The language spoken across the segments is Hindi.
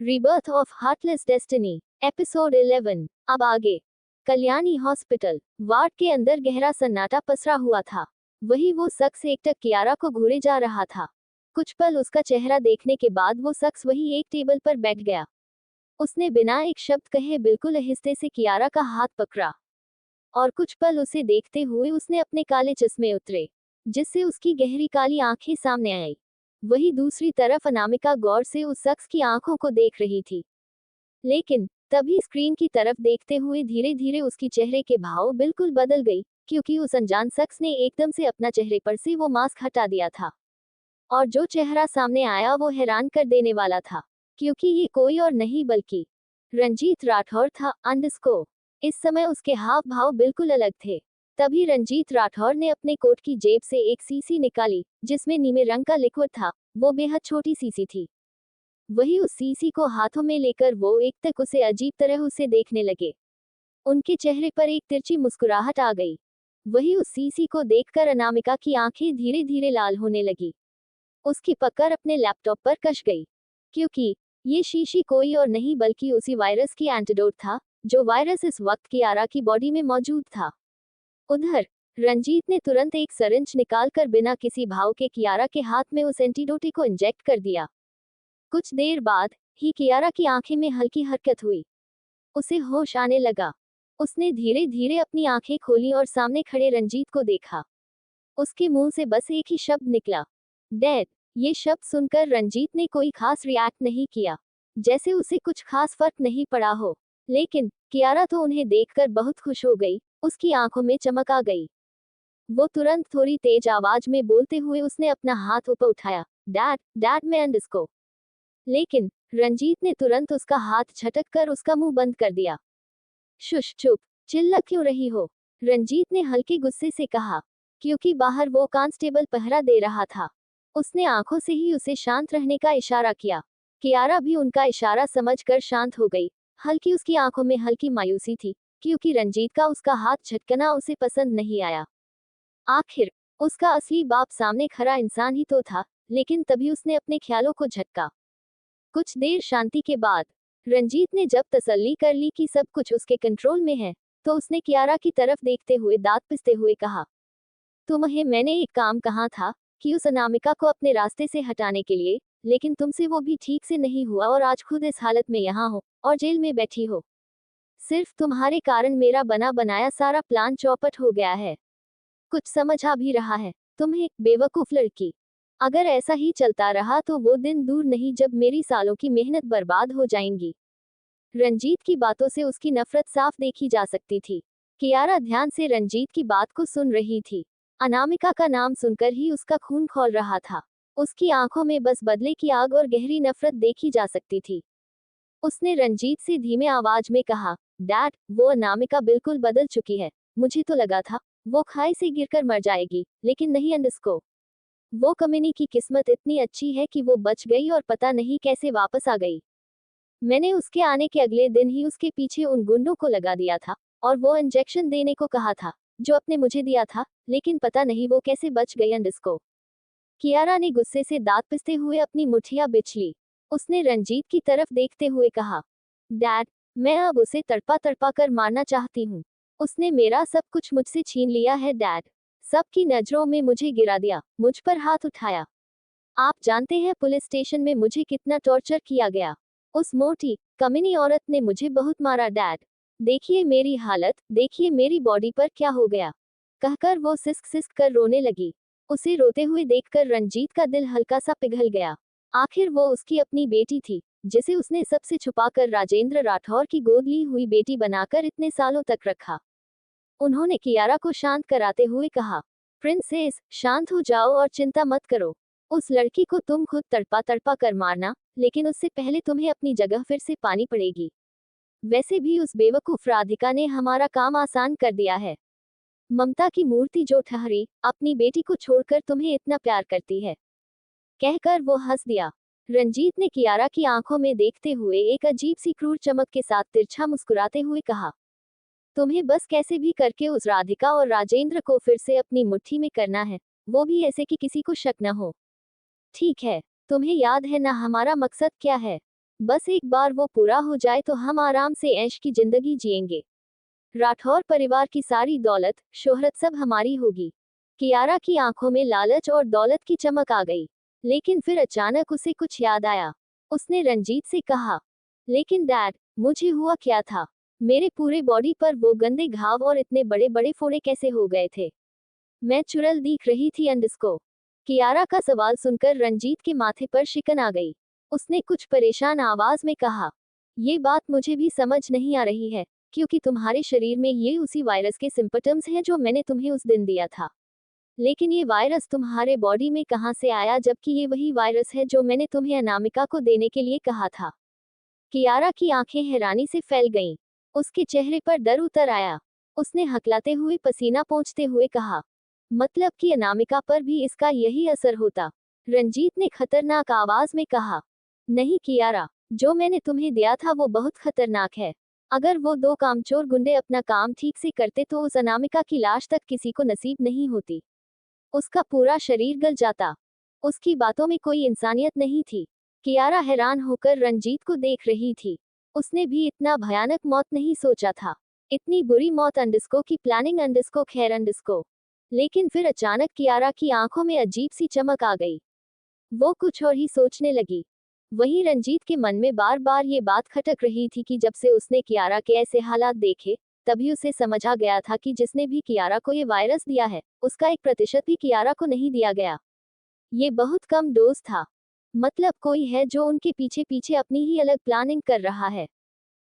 Rebirth of heartless destiny, episode 11। अब आगे। कल्याणी हॉस्पिटल वार्ड के अंदर गहरा सन्नाटा पसरा हुआ था। वही वो शख्स एकटक कियारा को घूरे जा रहा था। कुछ पल उसका चेहरा देखने के बाद वो शख्स वही एक टेबल पर बैठ गया। उसने बिना एक शब्द कहे बिल्कुल आहिस्ते से कियारा का हाथ पकड़ा और कुछ पल उसे देखते हुए उसने अपने काले चश्मे उतरे, जिससे उसकी गहरी काली आंखें सामने आई। वही दूसरी तरफ अनामिका गौर से उस शख्स की आंखों को देख रही थी, लेकिन तभी स्क्रीन की तरफ देखते हुए धीरे धीरे उसकी चेहरे के भाव बिल्कुल बदल गई, क्योंकि उस अनजान शख्स ने एकदम से अपना चेहरे पर से वो मास्क हटा दिया था। और जो चेहरा सामने आया वो हैरान कर देने वाला था, क्योंकि ये कोई और नहीं बल्कि रंजीत राठौर था। अंडरस्कोर। इस समय उसके हाव भाव बिल्कुल अलग थे। तभी रंजीत राठौर ने अपने कोट की जेब से एक सीसी निकाली, जिसमें नीले रंग का लिक्विड था। वो बेहद छोटी सीसी थी। वही उस सीसी को हाथों में लेकर वो एकटक उसे अजीब तरह उसे देखने लगे। उनके चेहरे पर एक तिरछी मुस्कुराहट आ गई। वही उस सीसी को देखकर अनामिका की आंखें धीरे धीरे लाल होने लगी। उसकी पकड़ अपने लैपटॉप पर कस गई, क्योंकि ये शीशी कोई और नहीं बल्कि उसी वायरस की एंटीडोट था, जो वायरस इस वक्त कियारा की बॉडी में मौजूद था। उधर रंजीत ने तुरंत एक सरिंज निकालकर बिना किसी भाव के कियारा के हाथ में उस एंटीडोट को इंजेक्ट कर दिया। कुछ देर बाद ही कियारा की आंखें में हल्की हरकत हुई। उसे होश आने लगा। उसने धीरे धीरे अपनी आंखें खोली और सामने खड़े रंजीत को देखा। उसके मुंह से बस एक ही शब्द निकला, डेड। ये शब्द सुनकर रंजीत ने कोई खास रिएक्ट नहीं किया, जैसे उसे कुछ खास फर्क नहीं पड़ा हो। लेकिन कियारा तो उन्हें देखकर बहुत खुश हो गई। उसकी आंखों में चमक आ गई। वो तुरंत थोड़ी तेज आवाज में बोलते हुए उसने अपना हाथ ऊपर उठाया, डैड, डैड मैं अंडरस्को। लेकिन रंजीत ने तुरंत उसका हाथ झटक कर उसका मुंह बंद कर दिया। शुश, चुप, चिल्ला क्यों रही हो? रंजीत ने हल्के गुस्से से कहा, क्योंकि बाहर वो कांस्टेबल पहरा दे रहा था। उसने आंखों से ही उसे शांत रहने का इशारा किया। कियारा भी उनका इशारा समझकर शांत हो गई। हल्की उसकी आंखों में हल्की मायूसी थी, क्योंकि रंजीत का उसका हाथ झटकना उसे पसंद नहीं आया। आखिर उसका असली बाप सामने खड़ा इंसान ही तो था। लेकिन तभी उसने अपने ख्यालों को झटका। कुछ देर शांति के बाद रंजीत ने जब तसल्ली कर ली कि सब कुछ उसके कंट्रोल में है, तो उसने कियारा की तरफ देखते हुए दांत पिसते हुए कहा, तुम्हें मैंने एक काम कहा था कि उस अनामिका को अपने रास्ते से हटाने के लिए, लेकिन तुमसे वो भी ठीक से नहीं हुआ और आज खुद इस हालत में यहाँ हो और जेल में बैठी हो। सिर्फ तुम्हारे कारण मेरा बना बनाया सारा प्लान चौपट हो गया है। कुछ समझ आ भी रहा है तुम्हें, बेवकूफ लड़की। अगर ऐसा ही चलता रहा तो वो दिन दूर नहीं जब मेरी सालों की मेहनत बर्बाद हो जाएंगी। रंजीत की बातों से उसकी नफरत साफ देखी जा सकती थी। कियारा ध्यान से रंजीत की बात को सुन रही थी। अनामिका का नाम सुनकर ही उसका खून खौल रहा था। उसकी आंखों में बस बदले की आग और गहरी नफरत देखी जा सकती थी। उसने रंजीत से धीमे आवाज में कहा, डैड, वो अनामिका बिल्कुल बदल चुकी है। मुझे तो लगा था वो खाई से गिरकर मर जाएगी, लेकिन नहीं अंडरस्को। वो कमीनी की किस्मत इतनी अच्छी है कि वो बच गई और पता नहीं कैसे वापस आ गई। मैंने उसके आने के अगले दिन ही उसके पीछे उन गुंडों को लगा दिया था और वो इंजेक्शन देने को कहा था, जो आपने मुझे दिया था, लेकिन पता नहीं वो कैसे बच गई अंडरस्को। कियारा ने गुस्से से दांत पिसते हुए अपनी मुठ्ठियां बिछ ली। उसने रंजीत की तरफ देखते हुए कहा, डैड, मैं अब उसे तड़पा तड़पा कर मारना चाहती हूँ। उसने मेरा सब कुछ मुझसे छीन लिया है डैड। सबकी नजरों में मुझे गिरा दिया, मुझ पर हाथ उठाया। आप जानते हैं पुलिस स्टेशन में मुझे कितना टॉर्चर किया गया। उस मोटी कमीनी औरत ने मुझे बहुत मारा डैड। देखिए मेरी हालत, देखिए मेरी बॉडी पर क्या हो गया। कहकर वो सिसक सिसक कर रोने लगी। उसे रोते हुए देखकर रंजीत का दिल हल्का सा पिघल गया। आखिर वो उसकी अपनी बेटी थी, जिसे उसने सबसे छुपाकर राजेंद्र राठौर की गोद ली हुई बेटी बनाकर इतने सालों तक रखा। उन्होंने कियारा को शांत कराते हुए कहा, प्रिंसेस, शांत हो जाओ और चिंता मत करो। उस लड़की को तुम खुद तड़पा तड़पा कर मारना, लेकिन उससे पहले तुम्हें अपनी जगह फिर से पानी पड़ेगी। वैसे भी उस बेवकूफ राधिका ने हमारा काम आसान कर दिया है। ममता की मूर्ति जो ठहरी, अपनी बेटी को छोड़कर तुम्हें इतना प्यार करती है। कहकर वो हंस दिया। रंजीत ने कियारा की आंखों में देखते हुए एक अजीब सी क्रूर चमक के साथ तिरछा मुस्कुराते हुए कहा, तुम्हें बस कैसे भी करके उस राधिका और राजेंद्र को फिर से अपनी मुट्ठी में करना है, वो भी ऐसे कि किसी को शक न हो। ठीक है, तुम्हें याद है ना हमारा मकसद क्या है? बस एक बार वो पूरा हो जाए तो हम आराम से ऐश की जिंदगी जिएंगे। राठौर परिवार की सारी दौलत, शोहरत सब हमारी होगी। कियारा की आंखों में लालच और दौलत की चमक आ गई। लेकिन फिर अचानक उसे कुछ याद आया। उसने रंजीत से कहा, लेकिन डैड, मुझे हुआ क्या था? मेरे पूरे बॉडी पर वो गंदे घाव और इतने बड़े बड़े फोड़े कैसे हो गए थे? मैं चुड़ैल दिख रही थी अंडस्को। कियारा का सवाल सुनकर रंजीत के माथे पर शिकन आ गई। उसने कुछ परेशान आवाज में कहा, ये बात मुझे भी समझ नहीं आ रही है, क्योंकि तुम्हारे शरीर में ये उसी वायरस के सिम्पटम्स हैं जो मैंने तुम्हें उस दिन दिया था। लेकिन ये वायरस तुम्हारे बॉडी में कहाँ से आया, जबकि ये वही वायरस है जो मैंने तुम्हें अनामिका को देने के लिए कहा था? कियारा की आंखें हैरानी से फैल गईं। उसके चेहरे पर डर उतर आया। उसने हकलाते हुए पसीना पोंछते हुए कहा, मतलब कि अनामिका पर भी इसका यही असर होता? रंजीत ने खतरनाक आवाज में कहा, नहीं कियारा, जो मैंने तुम्हें दिया था वो बहुत खतरनाक है। अगर वो दो कामचोर गुंडे अपना काम ठीक से करते तो उस अनामिका की लाश तक किसी को नसीब नहीं होती। उसका पूरा शरीर गल जाता। उसकी बातों में कोई इंसानियत नहीं थी। कियारा हैरान होकर रंजीत को देख रही थी। उसने भी इतना भयानक मौत नहीं सोचा था। इतनी बुरी मौत अंडस्को की प्लानिंग, अंडस्को खैर अंडस्को। लेकिन फिर अचानक कियारा की आंखों में अजीब सी चमक आ गई। वो कुछ और ही सोचने लगी। वहीं रंजीत के मन में बार बार ये बात खटक रही थी कि जब से उसने कियारा के ऐसे हालात देखे, तभी उसे समझ आ गया था कि जिसने भी कियारा को ये वायरस दिया है, उसका 1% भी कियारा को नहीं दिया गया। ये बहुत कम डोज था। मतलब कोई है जो उनके पीछे पीछे अपनी ही अलग प्लानिंग कर रहा है।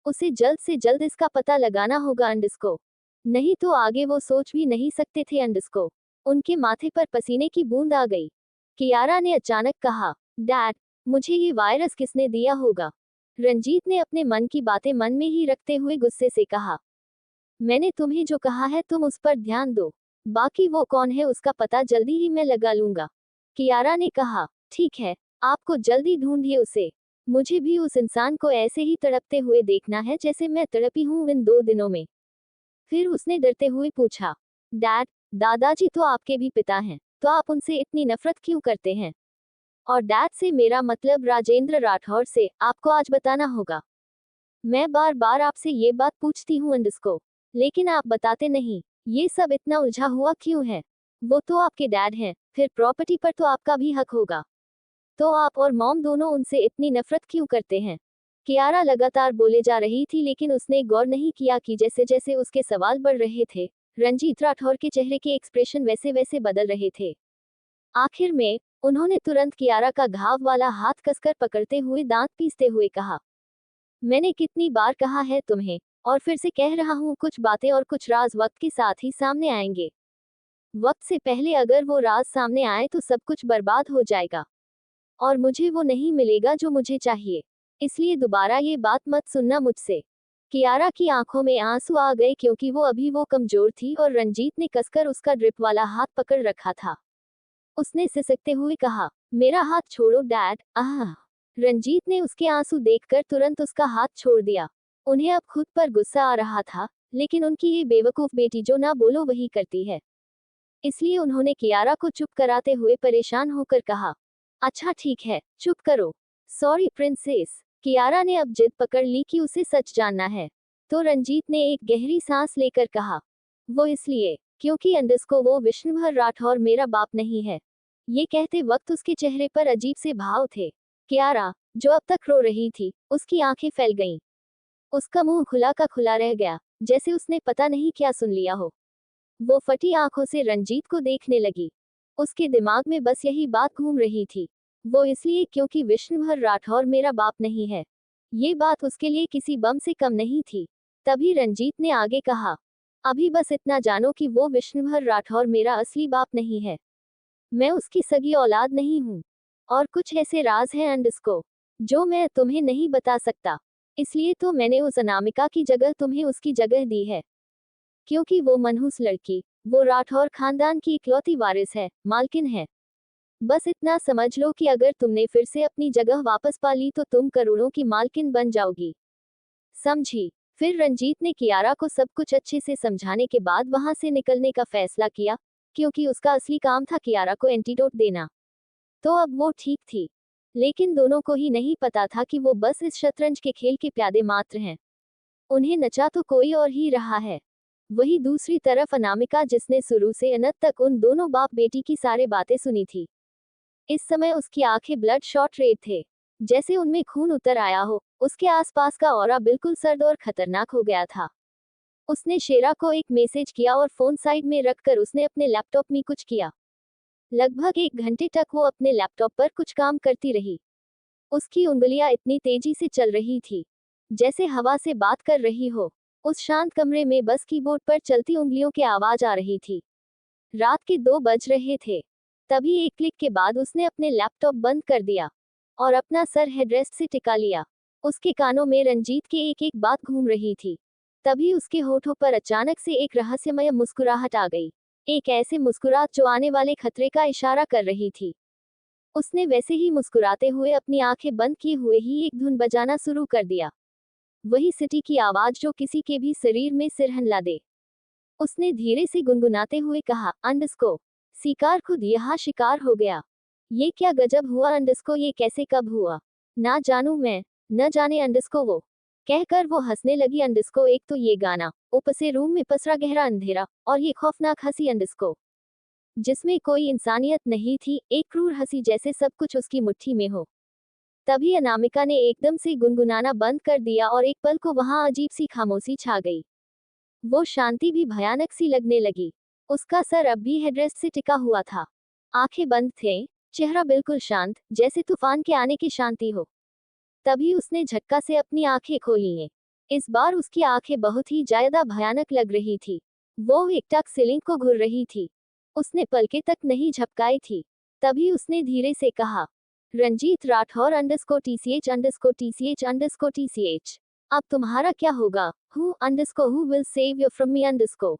उसे जल्द से जल्द इसका पता लगाना होगा अंडस्को। नहीं तो आगे वो सोच भी नहीं सकते थे अंडस्को। उनके माथे पर पसीने की बूंद आ गई। कियारा ने अचानक कहा, डैड, मुझे ये वायरस किसने दिया होगा? रंजीत ने अपने मन की बातें मन में ही रखते हुए गुस्से से कहा, मैंने तुम्हें जो कहा है तुम उस पर ध्यान दो। बाकी वो कौन है उसका पता जल्दी ही मैं लगा लूंगा। कियारा ने कहा, ठीक है, आपको जल्दी ढूंढिए उसे। मुझे भी उस इंसान को ऐसे ही तड़पते हुए देखना है जैसे मैं तड़पी हूं इन 2 दिनों में। फिर उसने डरते हुए पूछा, डैड, दादाजी तो आपके भी पिता हैं, तो आप उनसे इतनी नफरत क्यों करते हैं? और डैड से मेरा मतलब राजेंद्र राठौर से, आपको आज बताना होगा। मैं बार बार आपसे ये बात पूछती हूँ अंडस्को, लेकिन आप बताते नहीं। ये सब इतना उलझा हुआ क्यों है? वो तो आपके डैड हैं, फिर प्रॉपर्टी पर तो आपका भी हक होगा। तो आप और मॉम दोनों उनसे इतनी नफरत क्यों करते हैं? कियारा लगातार बोले जा रही थी, लेकिन उसने गौर नहीं किया कि जैसे जैसे उसके सवाल बढ़ रहे थे, रंजीत राठौर के चेहरे के एक्सप्रेशन वैसे वैसे बदल रहे थे। आखिर में उन्होंने तुरंत कियारा का घाव वाला हाथ कसकर पकड़ते हुए दांत पीसते हुए कहा, मैंने कितनी बार कहा है तुम्हें, और फिर से कह रहा हूँ, कुछ बातें और कुछ राज वक्त के साथ ही सामने आएंगे। वक्त से पहले अगर वो राज सामने आए तो सब कुछ बर्बाद हो जाएगा, और मुझे वो नहीं मिलेगा जो मुझे चाहिए। इसलिए दोबारा ये बात मत सुनना मुझसे। कियारा की आंखों में आंसू आ गए क्योंकि वो कमजोर थी और रंजीत ने कसकर उसका ड्रिप वाला हाथ पकड़ रखा था। उसने सिसकते हुए कहा, मेरा हाथ छोड़ो डैड, आह। रंजीत ने उसके आंसू देखकर तुरंत उसका हाथ छोड़ दिया। उन्हें अब खुद पर गुस्सा आ रहा था, लेकिन उनकी ये बेवकूफ बेटी जो ना बोलो वही करती है। इसलिए उन्होंने कियारा को चुप कराते हुए परेशान होकर कहा, अच्छा ठीक है, चुप करो। Sorry princess. कियारा ने अब जिद पकड़ ली कि उसे सच जानना है। तो रंजीत ने एक गहरी सांस लेकर कहा, वो इसलिए क्योंकि अंडस्को वो विष्णुभर राठौर मेरा बाप नहीं है। ये कहते वक्त उसके चेहरे पर अजीब से भाव थे। कियारा, जो अब तक रो रही थी, उसकी आंखें फैल गईं। उसका मुंह खुला का खुला रह गया, जैसे उसने पता नहीं क्या सुन लिया हो। वो फटी आंखों से रंजीत को देखने लगी। उसके दिमाग में बस यही बात घूम रही थी। वो इसलिए क्योंकि विष्णुभर राठौर मेरा बाप नहीं है। ये बात उसके लिए किसी बम से कम नहीं थी। तभी रंजीत ने आगे कहा, अभी बस इतना जानो कि वो विष्णुभर राठौर मेरा असली बाप नहीं है। मैं उसकी सगी औलाद नहीं हूँ। और कुछ ऐसे राज हैं अंडस्को, जो मैं तुम्हें नहीं बता सकता। इसलिए तो मैंने उस अनामिका की जगह तुम्हें उसकी जगह दी है। क्योंकि वो मनहूस लड़की, वो राठौर खानदान की इकलौती वारिस है, मालकिन है। बस इतना समझ लो कि अगर तुमने फिर से अपनी जगह वापस पा ली तो तुम करोड़ों की मालकिन बन जाओगी। समझी? फिर रंजीत ने कियारा को सब कुछ अच्छे से समझाने के बाद वहां से निकलने का फैसला किया, क्योंकि उसका असली काम था कियारा को एंटीडोट देना। तो अब वो ठीक थी। लेकिन दोनों को ही नहीं पता था कि वो बस इस शतरंज के खेल के प्यादे मात्र हैं। उन्हें नचा तो कोई और ही रहा है। वही दूसरी तरफ अनामिका, जिसने शुरू से अंत तक उन दोनों बाप बेटी की सारी बातें सुनी थी। इस समय उसकी आंखें ब्लड शॉट रेड थे, जैसे उनमें खून उतर आया हो। उसके आसपास का ऑरा बिल्कुल सर्द और खतरनाक हो गया था। उसने शेरा को एक मैसेज किया और फोन साइड में रखकर उसने अपने लैपटॉप में कुछ किया। लगभग 1 घंटे तक वो अपने लैपटॉप पर कुछ काम करती रही। उसकी उंगलियां इतनी तेजी से चल रही थी जैसे हवा से बात कर रही हो। उस शांत कमरे में बस कीबोर्ड पर चलती उंगलियों की आवाज आ रही थी। रात के 2 बज रहे थे। तभी एक क्लिक के बाद उसने अपने लैपटॉप बंद कर दिया और अपना सर हेडरेस्ट से टिका लिया। उसके कानों में रंजीत की एक एक बात घूम रही थी। तभी उसके होठों पर अचानक से एक रहस्यमय मुस्कुराहट आ गई। एक ऐसे मुस्कुराहट जो आने वाले खतरे का इशारा कर रही थी। उसने वैसे ही मुस्कुराते हुए अपनी आंखें बंद किए हुए ही एक धुन बजाना शुरू कर दिया। वही सिटी की आवाज जो किसी के भी शरीर में सिर हिला दे। उसने धीरे से गुनगुनाते हुए कहा, अंडस्को शिकार खुद यहाँ शिकार हो गया। ये क्या गजब हुआ अंडस्को, ये कैसे कब हुआ? ना जानू मैं, न जाने अंडस्को। वो कहकर वो हंसने लगी। अंडस्को, एक तो ये गाना, ऊपर से रूम में पसरा गहरा अंधेरा, और ये खौफनाक हंसी अंडस्को, जिसमें कोई इंसानियत नहीं थी, एक क्रूर हंसी जैसे सब कुछ उसकी मुट्ठी में हो। तभी अनामिका ने एकदम से गुनगुनाना बंद कर दिया और एक पल को वहां अजीब सी खामोशी छा गई। वो शांति भी भयानक सी लगने लगी। उसका सर अब भी हेडरेस्ट से टिका हुआ था। आंखें बंद थे, चेहरा बिल्कुल शांत, जैसे तूफान के आने की शांति हो। तभी उसने झटका से अपनी आंखें खोली। इस बार उसकी आंखें बहुत ही ज्यादा भयानक लग रही थी। वो एकटक सीलिंग को घूर रही थी। उसने पलकें तक नहीं झपकाई थी। तभी उसने धीरे से कहा, Ranjit Rathore underscore TCH underscore TCH underscore TCH. अब तुम्हारा क्या होगा? Who underscore who will save you from me underscore.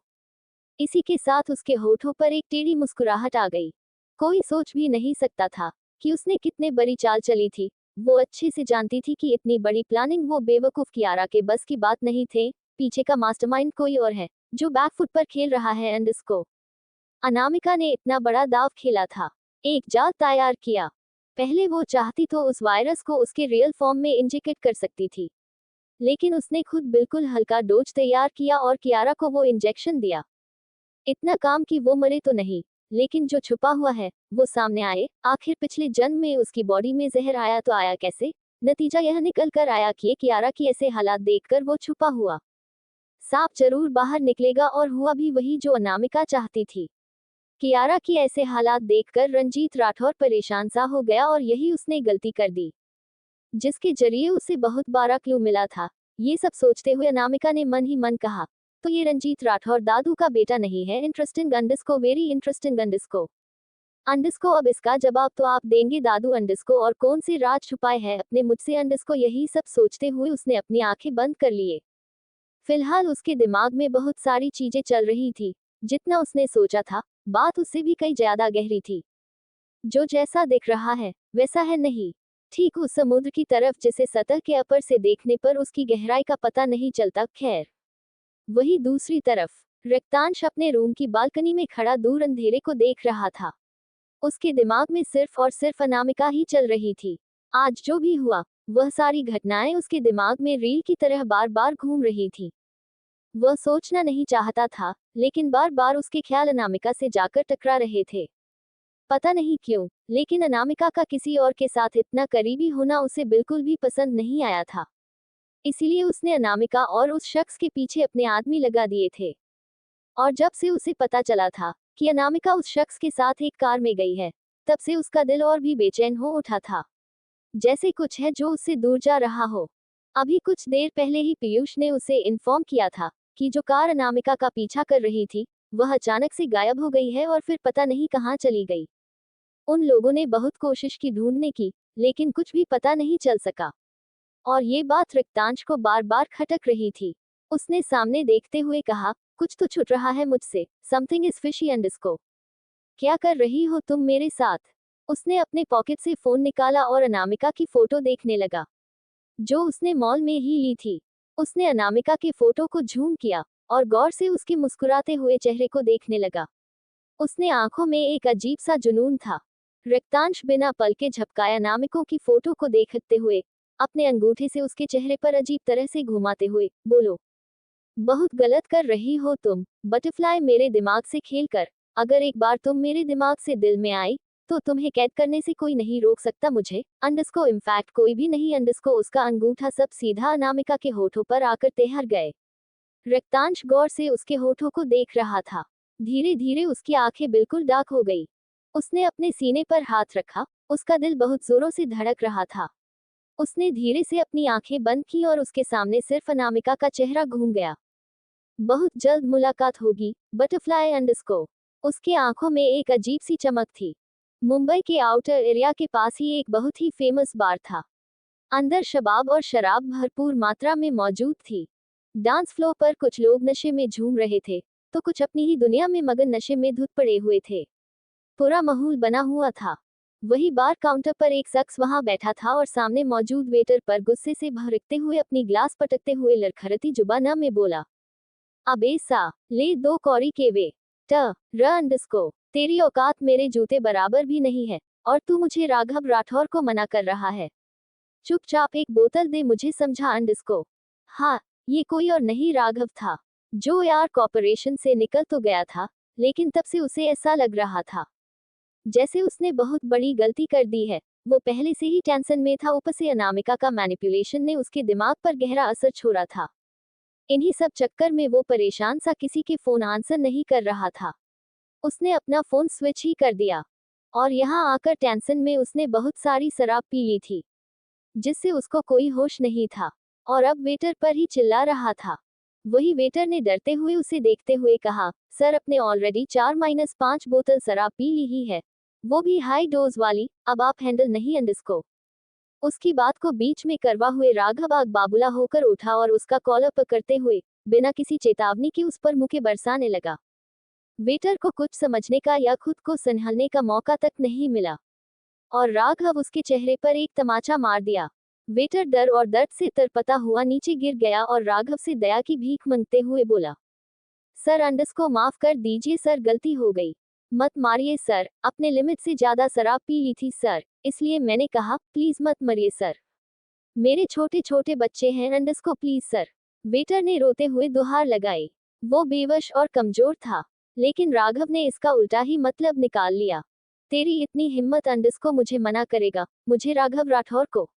इसी के साथ उसके होठों पर एक टेढ़ी मुस्कुराहट आ गई। कोई सोच भी नहीं सकता था कि उसने कितने बड़ी चाल चली थी। वो अच्छे से जानती थी कि इतनी बड़ी प्लानिंग वो बेवकूफ कियारा के बस की बात नहीं थे। पीछे का मास्टरमाइंड कोई और है, जो बैकफुट पर खेल रहा है अंडरस्को। अनामिका ने इतना बड़ा दाव खेला था, एक जाल तैयार किया। पहले वो चाहती तो उस वायरस को उसके रियल फॉर्म में इंजेक्ट कर सकती थी, लेकिन उसने खुद बिल्कुल हल्का डोज तैयार किया और कियारा को वो इंजेक्शन दिया। इतना काम कि वो मरे तो नहीं, लेकिन जो छुपा हुआ है वो सामने आए। आखिर पिछले जन्म में उसकी बॉडी में जहर आया तो आया कैसे? नतीजा यह निकल कर आया कि कियारा की ऐसे हालात देखकर वो छुपा हुआ सांप जरूर बाहर निकलेगा, और हुआ भी वही जो अनामिका चाहती थी। कियारा की ऐसे हालात देखकर रंजीत राठौर परेशान सा हो गया, और यही उसने गलती कर दी जिसके जरिए उसे बहुत बड़ा क्लू मिला था। ये सब सोचते हुए अनामिका ने मन ही मन कहा, तो ये रंजीत राठौर दादू का बेटा नहीं है? Interesting अंडरस्को, very interesting अंडरस्को। अंडरस्को, अब इसका जवाब तो आप देंगे दादू अंडरस्को, और कौन से राज छुपाए हैं अपने मुझसे अंडरस्को। यही सब सोचते हुए उसने अपनी आंखें बंद कर लिए। फिलहाल उसके दिमाग में बहुत सारी चीजें चल रही थी। जितना उसने सोचा था, बात उससे भी कई ज्यादा गहरी थी। जो जैसा दिख रहा है वैसा है नहीं। ठीक उस समुद्र की तरफ जिसे सतह के ऊपर से देखने पर उसकी गहराई का पता नहीं चलता। खैर, वही दूसरी तरफ रक्तांश अपने रूम की बालकनी में खड़ा दूर अंधेरे को देख रहा था। उसके दिमाग में सिर्फ और सिर्फ अनामिका ही चल रही थी। आज जो भी हुआ, वह सारी घटनाएं उसके दिमाग में रील की तरह बार बार घूम रही थी। वह सोचना नहीं चाहता था, लेकिन बार बार उसके ख्याल अनामिका से जाकर टकरा रहे थे। पता नहीं क्यों, लेकिन अनामिका का किसी और के साथ इतना करीबी होना उसे बिल्कुल भी पसंद नहीं आया था। इसीलिए उसने अनामिका और उस शख्स के पीछे अपने आदमी लगा दिए थे। और जब से उसे पता चला था कि अनामिका उस शख्स के साथ एक कार में गई है, तब से उसका दिल और भी बेचैन हो उठा था, जैसे कुछ है जो उससे दूर जा रहा हो। अभी कुछ देर पहले ही पीयूष ने उसे इन्फॉर्म किया था कि जो कार अनामिका का पीछा कर रही थी, वह अचानक से गायब हो गई है और फिर पता नहीं कहाँ चली गई। उन लोगों ने बहुत कोशिश की ढूंढने की, लेकिन कुछ भी पता नहीं चल सका। और ये बात रक्तांश को बार बार खटक रही थी। उसने सामने देखते हुए कहा, कुछ तो छूट रहा है मुझसे। Something is fishy अंडरस्को। क्या कर रही हो तुम मेरे साथ? उसने अपने पॉकेट से फोन निकाला और अनामिका की फोटो देखने लगा, जो उसने मॉल में ही ली थी। उसने अनामिका के फोटो को झूम किया और गौर से उसके मुस्कुराते हुए चेहरे को देखने लगा। उसने आंखों में एक अजीब सा जुनून था। रक्तांश बिना पल के झपकाए अनामिकों की फोटो को देखते हुए अपने अंगूठे से उसके चेहरे पर अजीब तरह से घुमाते हुए बोलो, बहुत गलत कर रही हो तुम, बटरफ्लाई मेरे दिमाग से खेलकर। अगर एक बार तुम मेरे दिमाग से दिल में आई तो तुम्हें कैद करने से कोई नहीं रोक सकता मुझे, अंडस्को इनफैक्ट कोई भी नहीं, अंडस्को। उसका अंगूठा सब सीधा अनामिका के होठों पर आकर तेहर गए। रक्तांश गौर से उसके होठों को देख रहा था। धीरे धीरे उसकी आंखें बिल्कुल डार्क हो गई। उसने अपने सीने पर हाथ रखा, उसका दिल बहुत जोरों से धड़क रहा था। उसने धीरे से अपनी आंखें बंद की और उसके सामने सिर्फ अनामिका का चेहरा घूम गया। बहुत जल्द मुलाकात होगी, बटरफ्लाई अंडस्को। उसके आंखों में एक अजीब सी चमक थी। मुंबई के आउटर एरिया के पास ही एक बहुत ही फेमस बार था। अंदर शबाब और शराब भरपूर मात्रा में मौजूद थी। डांस फ्लोर पर कुछ लोग नशे में झूम रहे थे तो कुछ अपनी ही दुनिया में मगन नशे में धुत पड़े हुए थे। पूरा माहौल बना हुआ था। वही बार काउंटर पर एक शख्स वहां बैठा था और सामने मौजूद वेटर पर गुस्से से भड़कते हुए अपनी ग्लास पटकते हुए लड़खड़ती जुबान में बोला, अबे सा, ले 2 कौड़ी के वे र अंडस्को, तेरी औकात मेरे जूते बराबर भी नहीं है और तू मुझे राघव राठौर को मना कर रहा है। चुपचाप एक बोतल दे मुझे, समझा अंडस्को। हाँ, ये कोई और नहीं राघव था, जो यार कॉर्पोरेशन से निकल तो गया था लेकिन तब से उसे ऐसा लग रहा था जैसे उसने बहुत बड़ी गलती कर दी है। वो पहले से ही टेंशन में था, ऊपर से अनामिका का मैनिपुलेशन ने उसके दिमाग पर गहरा असर छोड़ा था। इन्हीं सब चक्कर में वो परेशान सा किसी के फोन आंसर नहीं कर रहा था। उसने अपना फोन स्विच ही कर दिया और यहाँ आकर टेंशन में उसने बहुत सारी शराब पी ली थी जिससे उसको कोई होश नहीं था और अब वेटर पर ही चिल्ला रहा था। वही वेटर ने डरते हुए उसे देखते हुए कहा, सर अपने ऑलरेडी 4-5 बोतल शराब पी ली ही है, वो भी हाई डोज वाली, अब आप हैंडल नहीं अंडस्को। उसकी बात को बीच में करवा हुए राघव आग बाबूला होकर उठा और उसका कॉलर पकड़ते हुए बिना किसी चेतावनी के उस पर मुके बरसाने लगा। वेटर को कुछ समझने का या खुद को संभालने का मौका तक नहीं मिला और राघव उसके चेहरे पर एक तमाचा मार दिया। वेटर डर और दर्द से तरपता हुआ नीचे गिर गया और राघव से दया की भीख मांगते हुए बोला, सर अंडस्को माफ कर दीजिए सर, गलती हो गई, मत मारिए सर, अपने लिमिट से ज्यादा शराब पी ली थी सर, इसलिए मैंने कहा प्लीज मत मरिए सर, मेरे छोटे छोटे बच्चे हैं अंडस्को प्लीज सर। वेटर ने रोते हुए दुहार लगाई। वो बेवश और कमजोर था लेकिन राघव ने इसका उल्टा ही मतलब निकाल लिया। तेरी इतनी हिम्मत अंडस्को मुझे मना करेगा, मुझे राघव राठौर को?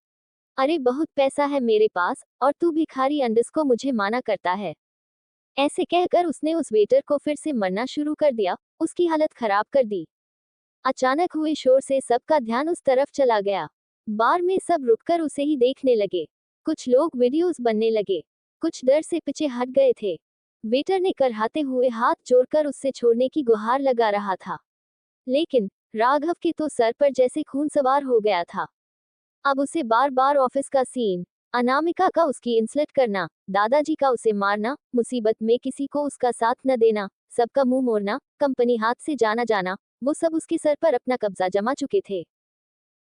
अरे बहुत पैसा है मेरे पास और तू भिखारी अंडस्को मुझे माना करता है। ऐसे कहकर उसने उस वेटर को फिर से मरना शुरू कर दिया, उसकी हालत खराब कर दी। अचानक हुए शोर से सबका ध्यान उस तरफ चला गया। बार में सब रुककर उसे ही देखने लगे। कुछ लोग वीडियोस बनने लगे, कुछ डर से पीछे हट गए थे। वेटर ने करहाते हुए हाथ जोड़कर उससे छोड़ने की गुहार लगा रहा था लेकिन राघव के तो सर पर जैसे खून सवार हो गया था। अब उसे बार बार ऑफिस का सीन, अनामिका का उसकी इंसल्ट करना, दादाजी का उसे मारना, मुसीबत में किसी को उसका साथ न देना, सबका मुंह मोड़ना, कंपनी हाथ से जाना जाना, वो सब उसके सर पर अपना कब्जा जमा चुके थे।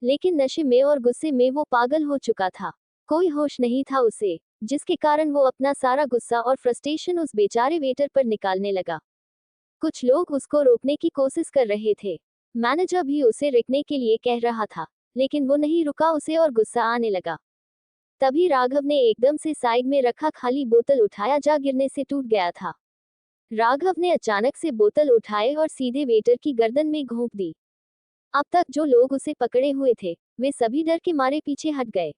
लेकिन नशे में और गुस्से में वो पागल हो चुका था। कोई होश नहीं था उसे, जिसके कारण वो अपना सारा गुस्सा और फ्रस्ट्रेशन उस बेचारे वेटर पर निकालने लगा। कुछ लोग उसको रोकने की कोशिश कर रहे थे। मैनेजर भी उसे रुकने के लिए कह रहा था लेकिन वो नहीं रुका, उसे और गुस्सा आने लगा। तभी राघव ने एकदम से साइड में रखा खाली बोतल उठाया जा गिरने से टूट गया था। राघव ने अचानक से बोतल उठाए और सीधे वेटर की गर्दन में घोंप दी। अब तक जो लोग उसे पकड़े हुए थे वे सभी डर के मारे पीछे हट गए।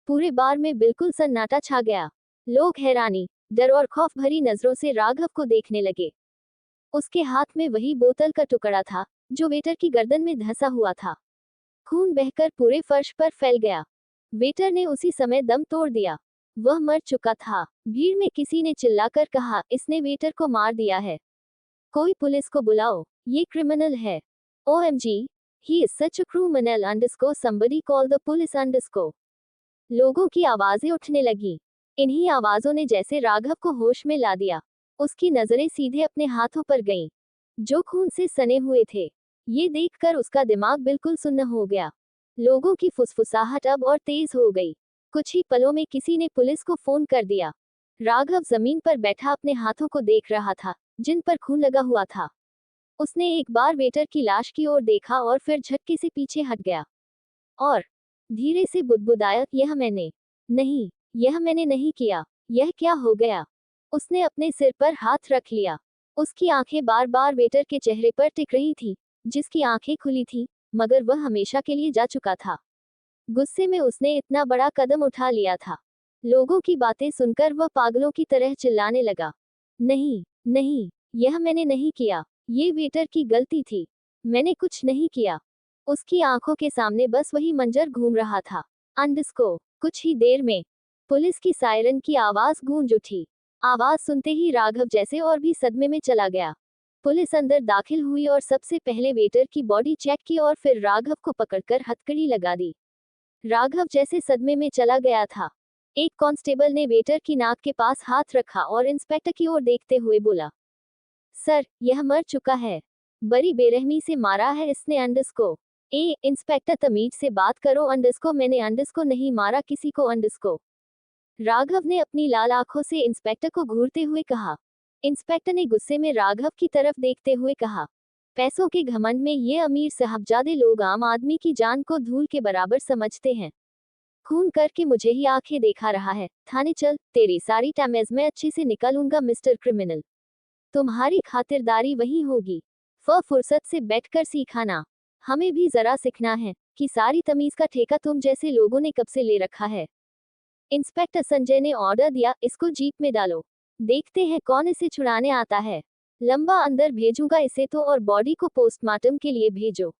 पूरे बार में बिल्कुल सन्नाटा छा गया। लोग हैरानी, डर और खौफ भरी नजरों से राघव को देखने लगे। उसके हाथ में वही बोतल का टुकड़ा था जो वेटर की गर्दन में धंसा हुआ था। खून बहकर पूरे फर्श पर फैल गया। वेटर ने उसी समय दम तोड़ दिया, वह मर चुका था। भीड़ में किसी ने चिल्लाकर कहा, इसने वेटर को मार दिया है, कोई पुलिस को बुलाओ, ये क्रिमिनल है। OMG, he is such a criminal underscore somebody call the police underscore। लोगों की आवाजें उठने लगी। इन्हीं आवाजों ने जैसे राघव को होश में ला दिया। उसकी नजरें सीधे अपने हाथों पर गईं, जो खून से सने हुए थे। ये देखकर उसका दिमाग बिल्कुल सुन्न हो गया। लोगों की फुसफुसाहट अब और तेज हो गई। कुछ ही पलों में किसी ने पुलिस को फोन कर दिया। राघव जमीन पर बैठा अपने हाथों को देख रहा था जिन पर खून लगा हुआ था। उसने एक बार वेटर की लाश की ओर देखा और फिर झटके से पीछे हट गया और धीरे से बुदबुदाया, यह मैंने नहीं किया। यह क्या हो गया? उसने अपने सिर पर हाथ रख लिया। उसकी आंखें बार बार वेटर के चेहरे पर टिक रही थी, जिसकी आंखें खुली थी, मगर वह हमेशा के लिए जा चुका था। गुस्से में उसने इतना बड़ा कदम उठा लिया था। लोगों की बातें सुनकर वह पागलों की तरह चिल्लाने लगा, नहीं, नहीं, यह मैंने नहीं किया। ये वेटर की गलती थी। मैंने कुछ नहीं किया। उसकी आंखों के सामने बस वही मंजर घूम रहा था। अंडस्को। कुछ ही देर में पुलिस की सायरन की आवाज गूंज उठी। आवाज सुनते ही राघव जैसे और भी सदमे में चला गया। पुलिस अंदर दाखिल हुई और सबसे पहले वेटर की बॉडी चेक की और फिर राघव को पकड़कर हथकड़ी लगा दी। राघव जैसे सदमे में चला गया था। एक कांस्टेबल ने वेटर की नाक के पास हाथ रखा और इंस्पेक्टर की ओर देखते हुए बोला, सर, यह मर चुका है। बड़ी बेरहमी से मारा है इसने अंडस्को। इंस्पेक्टर, तमीज से बात करो अंडस्को। मैंने अंडस्को नहीं मारा किसी को अंडस्को। राघव ने अपनी लाल आंखों से इंस्पेक्टर को घूरते हुए कहा। इंस्पेक्टर ने गुस्से में राघव की तरफ देखते हुए कहा, पैसों के घमंड में ये अमीर साहबजादे लोग आम आदमी की जान को धूल के बराबर समझते हैं। खून करके मुझे ही आंखें देखा रहा है। थाने चल, तेरी सारी तमीज मैं अच्छे से निकालूंगा मिस्टर क्रिमिनल। तुम्हारी खातिरदारी वही होगी। फुर्सत से बैठकर सीखाना। हमें भी जरा सीखना है कि सारी तमीज का ठेका तुम जैसे लोगों ने कब से ले रखा है। इंस्पेक्टर संजय ने ऑर्डर दिया, इसको जीप में डालो। देखते हैं कौन इसे छुड़ाने आता है। लंबा अंदर भेजूंगा इसे तो, और बॉडी को पोस्टमार्टम के लिए भेजो।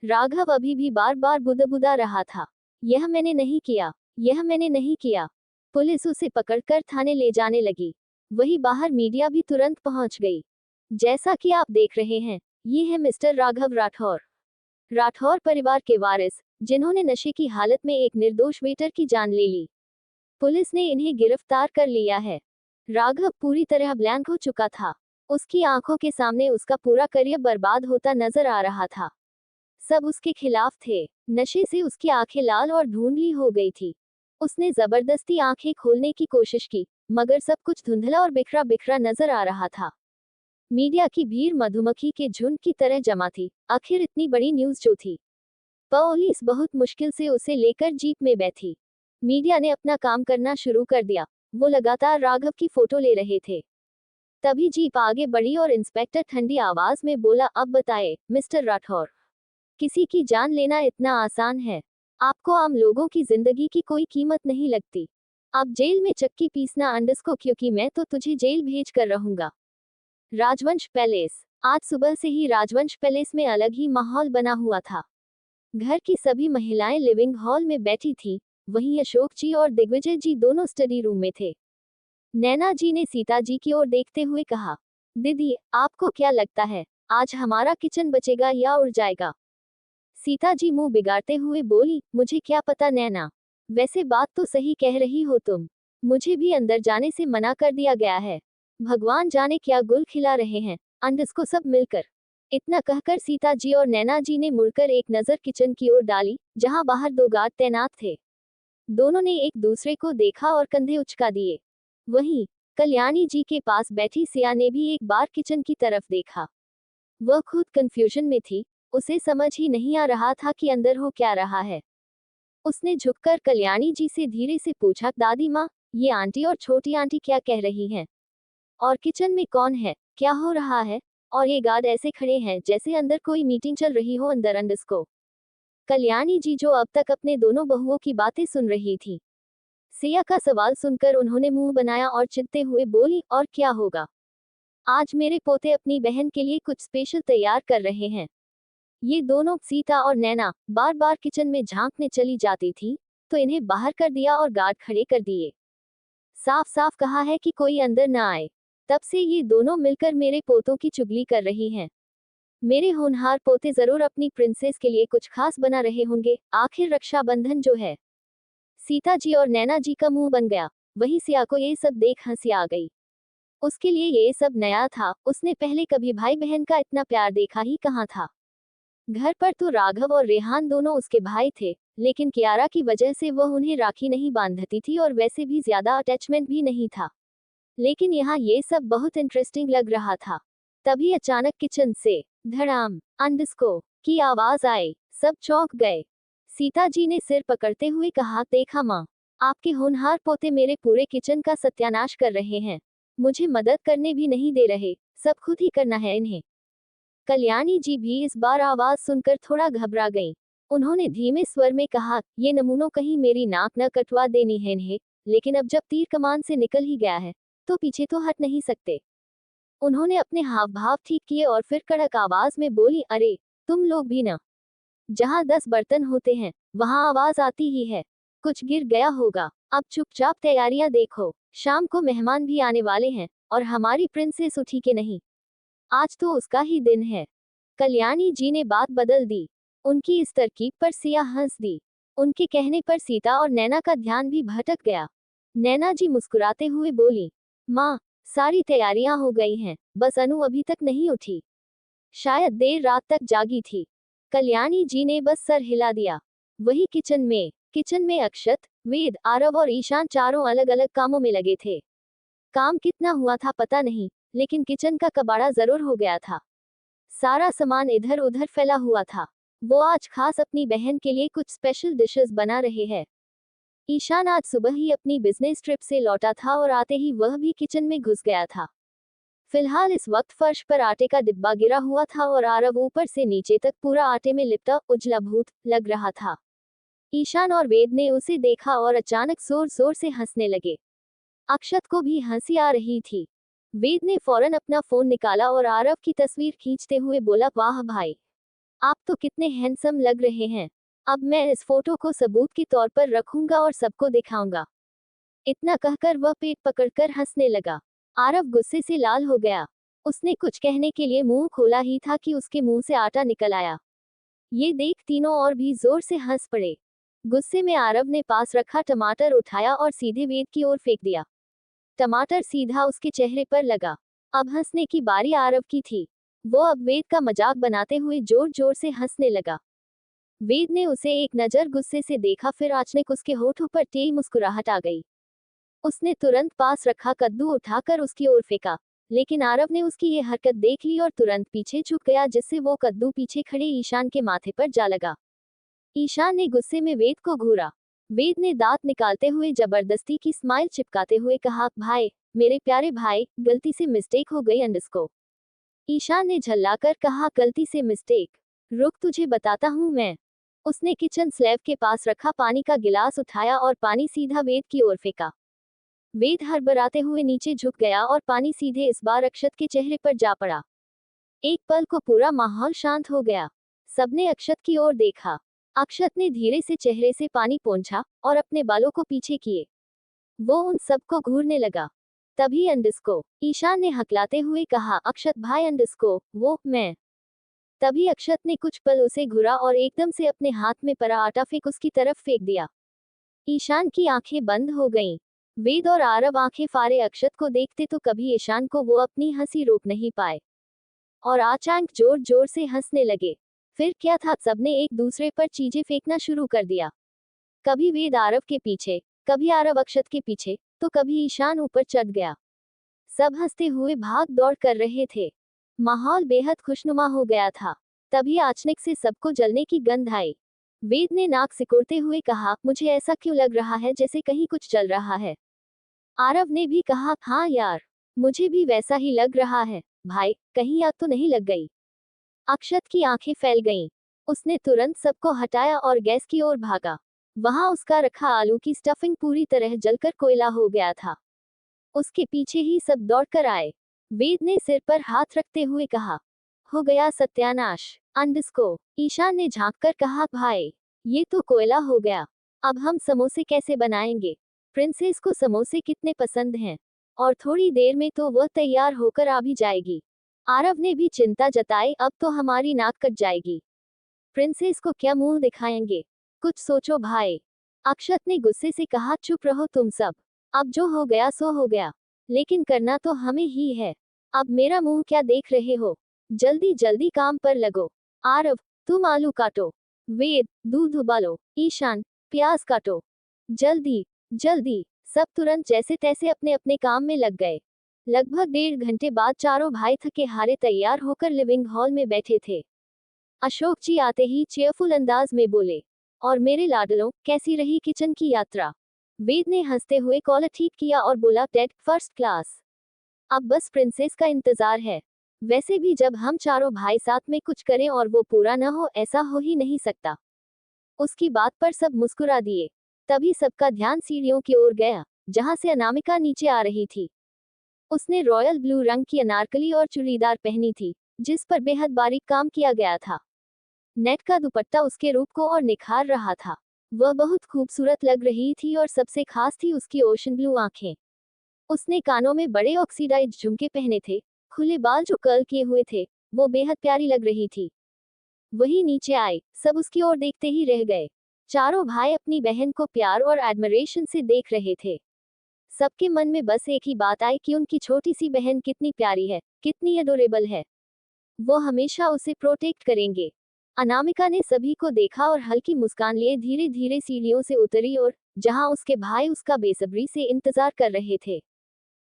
राघव अभी भी बार बार बुदबुदा रहा था, यह मैंने नहीं किया, यह मैंने नहीं किया। पुलिस उसे पकड़कर थाने ले जाने लगी। वही बाहर मीडिया भी तुरंत पहुंच गई। जैसा कि आप देख रहे हैं, ये है मिस्टर राघव राठौर। राठौर परिवार के वारिस, जिन्होंने नशे की हालत में एक निर्दोष वेटर की जान ले ली। पुलिस ने इन्हें गिरफ्तार कर लिया है। राघव पूरी तरह ब्लैंक हो चुका था। उसकी आंखों के सामने उसका पूरा करियर बर्बाद होता नजर आ रहा था। सब उसके खिलाफ थे। नशे से उसकी आंखें लाल और धुंधली हो गई थी। उसने जबरदस्ती आंखें खोलने की कोशिश की, मगर सब कुछ धुंधला और बिखरा बिखरा नजर आ रहा था। मीडिया की भीड़ मधुमक्खी के झुंड की तरह जमा थी। आखिर इतनी बड़ी न्यूज जो थी। पुलिस बहुत मुश्किल से उसे लेकर जीप में बैठी। मीडिया ने अपना काम करना शुरू कर दिया। वो लगातार राघव की फोटो ले रहे थे। तभी जीप आगे बढ़ी और इंस्पेक्टर ठंडी आवाज में बोला, अब बताए मिस्टर राठौर, किसी की जान लेना इतना आसान है? आपको आम लोगों की जिंदगी की कोई कीमत नहीं लगती। अब जेल में चक्की पीसना अंडस्को, क्योंकि मैं तो तुझे जेल भेज कर रहूंगा। राजवंश पैलेस। आज सुबह से ही राजवंश पैलेस में अलग ही माहौल बना हुआ था। घर की सभी महिलाएं लिविंग हॉल में बैठी थीं, वहीं अशोक जी और दिग्विजय जी दोनों स्टडी रूम में थे। नैना जी ने सीता जी की ओर देखते हुए कहा, दीदी, आपको क्या लगता है, आज हमारा किचन बचेगा या उड़ जाएगा? सीता जी मुंह बिगाड़ते हुए बोली, मुझे क्या पता नैना, वैसे बात तो सही कह रही हो तुम। मुझे भी अंदर जाने से मना कर दिया गया है। भगवान जाने क्या गुल खिला रहे हैं अंडस को सब मिलकर। इतना कहकर सीता जी और नैना जी ने मुड़कर एक नजर किचन की ओर डाली, जहां बाहर 2 गार्ड तैनात थे। दोनों ने एक दूसरे को देखा और कंधे उचका दिए। वहीं कल्याणी जी के पास बैठी सिया ने भी एक बार किचन की तरफ देखा। वह खुद कंफ्यूजन में थी। उसे समझ ही नहीं आ रहा था कि अंदर हो क्या रहा है। उसने झुककर कल्याणी जी से धीरे से पूछा, दादी माँ, ये आंटी और छोटी आंटी क्या कह रही हैं? और किचन में कौन है? क्या हो रहा है? और ये गार्ड ऐसे खड़े हैं जैसे अंदर कोई मीटिंग चल रही हो अंदर अंडस्को। कल्याणी जी जो अब तक अपने दोनों बहुओं की बातें सुन रही थी, सिया का सवाल सुनकर उन्होंने मुंह बनाया और चिढ़ते हुए बोली, और क्या होगा? आज मेरे पोते अपनी बहन के लिए कुछ स्पेशल तैयार कर रहे हैं। ये दोनों, सीता और नैना, बार बार किचन में झांकने चली जाती थी, तो इन्हें बाहर कर दिया और गार्ड खड़े कर दिए। साफ साफ कहा है कि कोई अंदर न आए। तब से ये दोनों मिलकर मेरे पोतों की चुगली कर रही हैं। मेरे होनहार पोते जरूर अपनी प्रिंसेस के लिए कुछ खास बना रहे होंगे, आखिर रक्षाबंधन जो है। सीता जी और नैना जी का मुंह बन गया। वहीं सिया को ये सब देख हंसी आ गई। उसके लिए ये सब नया था। उसने पहले कभी भाई बहन का इतना प्यार देखा ही कहाँ था। घर पर तो राघव और रेहान दोनों उसके भाई थे, लेकिन कियारा की वजह से वह उन्हें राखी नहीं बांधती थी और वैसे भी ज्यादा अटैचमेंट भी नहीं था। लेकिन यहाँ ये सब बहुत इंटरेस्टिंग लग रहा था। तभी अचानक किचन से धड़ाम अंडस्को की आवाज आई। सब चौंक गए। सीता जी ने सिर पकड़ते हुए कहा, देखा माँ, आपके होनहार पोते मेरे पूरे किचन का सत्यानाश कर रहे हैं। मुझे मदद करने भी नहीं दे रहे, सब खुद ही करना है इन्हें। कल्याणी जी भी इस बार आवाज सुनकर थोड़ा घबरा गईं। उन्होंने धीमे स्वर में कहा, ये नमूनों कहीं मेरी नाक न कटवा देनी है इन्हें, लेकिन अब जब तीर कमान से निकल ही गया है तो पीछे तो हट नहीं सकते। उन्होंने अपने हाव भाव ठीक किए और फिर कड़क आवाज में बोली, अरे तुम लोग भी ना, जहाँ 10 बर्तन होते हैं वहाँ आवाज आती ही है। कुछ गिर गया होगा। अब चुपचाप तैयारियां देखो, शाम को मेहमान भी आने वाले हैं और हमारी प्रिंसेस उठी के नहीं, आज तो उसका ही दिन है। कल्याणी जी ने बात बदल दी। उनकी इस तरकीब पर सिया हंस दी। उनके कहने पर सीता और नैना का ध्यान भी भटक गया। नैना जी मुस्कुराते हुए बोली, माँ, सारी तैयारियां हो गई हैं, बस अनु अभी तक नहीं उठी, शायद देर रात तक जागी थी। कल्याणी जी ने बस सर हिला दिया। वही किचन में अक्षत, वेद, आरव और ईशान चारों अलग अलग कामों में लगे थे। काम कितना हुआ था पता नहीं, लेकिन किचन का कबाड़ा जरूर हो गया था। सारा सामान इधर उधर फैला हुआ था। वो आज खास अपनी बहन के लिए कुछ स्पेशल डिशेस बना रहे हैं। ईशान आज सुबह ही अपनी बिजनेस ट्रिप से लौटा था और आते ही वह भी किचन में घुस गया था। फिलहाल इस वक्त फर्श पर आटे का डिब्बा गिरा हुआ था और आरव ऊपर से नीचे तक पूरा आटे में लिपटा उजला भूत लग रहा था। ईशान और वेद ने उसे देखा और अचानक जोर जोर से हंसने लगे। अक्षत को भी हंसी आ रही थी। वेद ने फौरन अपना फोन निकाला और आरव की तस्वीर खींचते हुए बोला, वाह भाई, आप तो कितने हैंडसम लग रहे हैं। अब मैं इस फोटो को सबूत के तौर पर रखूंगा और सबको दिखाऊंगा। इतना कहकर वह पेट पकड़कर हंसने लगा। आरव गुस्से से लाल हो गया। उसने कुछ कहने के लिए मुंह खोला ही था कि उसके मुंह से आटा निकल आया। ये देख तीनों और भी जोर से हंस पड़े। गुस्से में आरव ने पास रखा टमाटर उठाया और सीधे वेद की ओर फेंक दिया। टमाटर सीधा उसके चेहरे पर लगा। अब हंसने की बारी आरव की थी। वो अब वेद का मजाक बनाते हुए जोर जोर से हंसने लगा। वेद ने उसे एक नजर गुस्से से देखा, फिर अचानक उसके होठों पर टेढ़ी मुस्कुराहट आ गई। उसने तुरंत पास रखा कद्दू उठाकर उसकी ओर फेंका, लेकिन आरव ने उसकी ये हरकत देख ली और तुरंत पीछे झुक गया, जिससे वो कद्दू पीछे खड़े ईशान के माथे पर जा लगा। ईशान ने गुस्से में वेद को घूरा। वेद ने दांत निकालते हुए जबरदस्ती की स्माइल चिपकाते हुए कहा, भाई, मेरे प्यारे भाई, गलती से मिस्टेक हो गई अंडस्को। ईशान ने झल्लाकर कहा, गलती से मिस्टेक? रुक, तुझे बताता हूँ मैं। उसने किचन स्लैब के पास रखा पानी का गिलास उठाया और पानी सीधा वेद की ओर फेंका। वेद हड़बड़ाते हुए नीचे झुक गया और पानी सीधे इस बार अक्षत के चेहरे पर जा पड़ा। एक पल को पूरा माहौल शांत हो गया। सबने अक्षत की ओर देखा। अक्षत ने धीरे से चेहरे से पानी पोंछा और अपने बालों को पीछे किए। वो उन सबको घूरने लगा। तभी अंडस्को, ईशान ने हकलाते हुए कहा, अक्षत भाई अंडस्को, वो मैं। तभी अक्षत ने कुछ पल उसे घुरा और एकदम से अपने हाथ में पड़ा आटा फेंक उसकी तरफ फेंक दिया। ईशान की आंखें बंद हो गईं। वेद और आरव आंखें फाड़े अक्षत को देखते तो कभी ईशान को वो अपनी हंसी रोक नहीं पाए और अचानक जोर जोर से हंसने लगे। फिर क्या था, सबने एक दूसरे पर चीजें फेंकना शुरू कर दिया। कभी वेद आरव के पीछे, कभी आरव अक्षत के पीछे, तो कभी ईशान ऊपर चढ़ गया। सब हंसते हुए भाग दौड़ कर रहे थे। माहौल बेहद खुशनुमा हो गया था। तभी अचानक से सबको जलने की गंध आई। वेद ने नाक सिकोड़ते हुए कहा, मुझे ऐसा क्यों लग रहा है जैसे कहीं कुछ जल रहा है। आरव ने भी कहा, हाँ यार, मुझे भी वैसा ही लग रहा है। भाई, कहीं आग तो नहीं लग गई? अक्षत की आंखें फैल गईं। उसने तुरंत सबको हटाया और गैस की ओर भागा। वहां उसका रखा आलू की स्टफिंग पूरी तरह जलकर कोयला हो गया था। उसके पीछे ही सब दौड़कर आए। वेद ने सिर पर हाथ रखते हुए कहा, हो गया सत्यानाश। अंडस्को, ईशान ने झांककर कहा, भाई, ये तो कोयला हो गया। अब हम समोसे कैसे बनाएंगे? प्रिंसेस को समोसे कितने पसंद हैं, और थोड़ी देर में तो वह तैयार होकर आ भी जाएगी। आरव ने भी चिंता जताई, अब तो हमारी नाक कट जाएगी। प्रिंसेस को क्या मुंह दिखाएंगे? कुछ सोचो भाई। अक्षत ने गुस्से से कहा, चुप रहो तुम सब। अब जो हो गया सो हो गया, लेकिन करना तो हमें ही है। अब मेरा मुंह क्या देख रहे हो? जल्दी जल्दी काम पर लगो। आरव, तुम आलू काटो। वेद, दूध उबालो। ईशान, प्याज काटो। जल्दी जल्दी। सब तुरंत जैसे तैसे अपने अपने काम में लग गए। लगभग 1.5 घंटे बाद चारों भाई थके हारे तैयार होकर लिविंग हॉल में बैठे थे। अशोक जी आते ही चेयरफुल अंदाज में बोले, और मेरे लाडलों, कैसी रही किचन की यात्रा? वेद ने हंसते हुए कॉलर ठीक किया और बोला, टेड, फर्स्ट क्लास। अब बस प्रिंसेस का इंतजार है। वैसे भी जब हम चारों भाई साथ में कुछ करें और वो पूरा न हो, ऐसा हो ही नहीं सकता। उसकी बात पर सब मुस्कुरा दिए। तभी सबका ध्यान सीढ़ियों की ओर गया, जहां से अनामिका नीचे आ रही थी। उसने रॉयल ब्लू रंग की अनारकली और चूड़ीदार पहनी थी, जिस पर बेहद बारीक काम किया गया था। नेट का दुपट्टा उसके रूप को और निखार रहा था। वह बहुत खूबसूरत लग रही थी और सबसे खास थी उसकी ओशन ब्लू आंखें। उसने कानों में बड़े ऑक्सीडाइज झुमके पहने थे, खुले बाल जो कर्ल किए हुए थे, वो बेहद प्यारी लग रही थी। वही नीचे आई, सब उसकी ओर देखते ही रह गए। चारों भाई अपनी बहन को प्यार और एडमिरेशन से देख रहे थे। सबके मन में बस एक ही बात आई कि उनकी छोटी सी बहन कितनी प्यारी है, कितनी अडोरेबल है। वो हमेशा उसे प्रोटेक्ट करेंगे। अनामिका ने सभी को देखा और हल्की मुस्कान लिए धीरे धीरे सीढ़ियों से उतरी और जहां उसके भाई उसका बेसब्री से इंतजार कर रहे थे,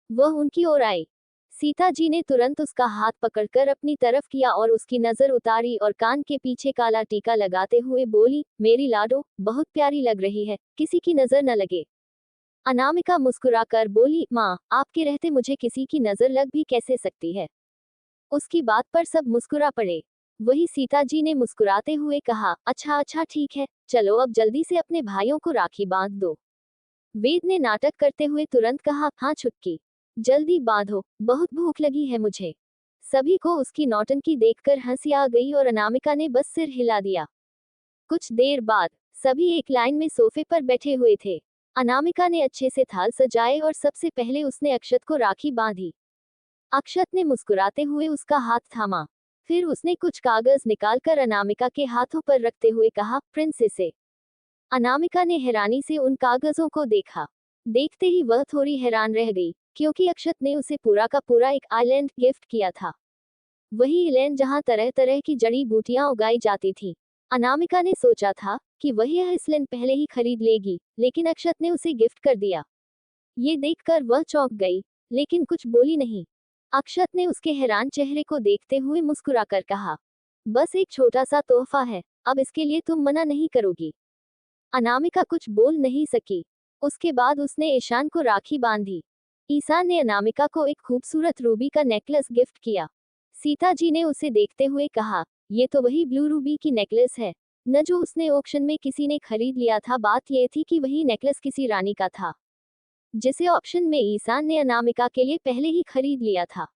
वह उनकी ओर आई। सीता जी ने तुरंत उसका हाथ पकड़कर अपनी तरफ किया और उसकी नजर उतारी और कान के पीछे काला टीका लगाते हुए बोली, मेरी लाडो, बहुत प्यारी लग रही है, किसी की नजर न लगे। अनामिका मुस्कुराकर बोली, माँ, आपके रहते मुझे किसी की नजर लग भी कैसे सकती है? उसकी बात पर सब मुस्कुरा पड़े। वही सीता जी ने मुस्कुराते हुए कहा, अच्छा अच्छा ठीक है, चलो अब जल्दी से अपने भाइयों को राखी बांध दो। वेद ने नाटक करते हुए तुरंत कहा, हाँ छुटकी, जल्दी बांधो, बहुत भूख लगी है मुझे। सभी को उसकी नौटंकी देखकर हंसी आ गई और अनामिका ने बस सिर हिला दिया। कुछ देर बाद सभी एक लाइन में सोफे पर बैठे हुए थे। अनामिका ने अच्छे से थाल सजाए और सबसे पहले उसने अक्षत को राखी बांधी। अक्षत ने मुस्कुराते हुए उसका हाथ थामा। फिर उसने कुछ कागज निकालकर अनामिका के हाथों पर रखते हुए कहा, प्रिंसेसे। अनामिका ने हैरानी से उन कागजों को देखा। देखते ही वह थोड़ी हैरान रह गई, क्योंकि अक्षत ने उसे पूरा का पूरा एक आइलैंड गिफ्ट किया था। वही आइलैंड जहां तरह तरह की जड़ी बूटियां उगाई जाती थी। अनामिका ने सोचा था कि वह यह आइलैंड पहले ही खरीद लेगी, लेकिन अक्षत ने उसे गिफ्ट कर दिया। ये देखकर वह चौंक गई, लेकिन कुछ बोली नहीं। अक्षत ने उसके हैरान चेहरे को देखते हुए मुस्कुराकर कहा, बस एक छोटा सा तोहफा है, अब इसके लिए तुम मना नहीं करोगी? अनामिका कुछ बोल नहीं सकी। उसके बाद उसने ईशान को राखी बांधी। ईशान ने अनामिका को एक खूबसूरत रूबी का नेकलेस गिफ्ट किया। सीता जी ने उसे देखते हुए कहा, ये तो वही ब्लू रूबी की नेकलेस है, न जो उसने ऑक्शन में किसी ने खरीद लिया था। बात यह थी कि वही नेकलेस किसी रानी का था, जिसे ऑप्शन में ईशान ने अनामिका के लिए पहले ही खरीद लिया था।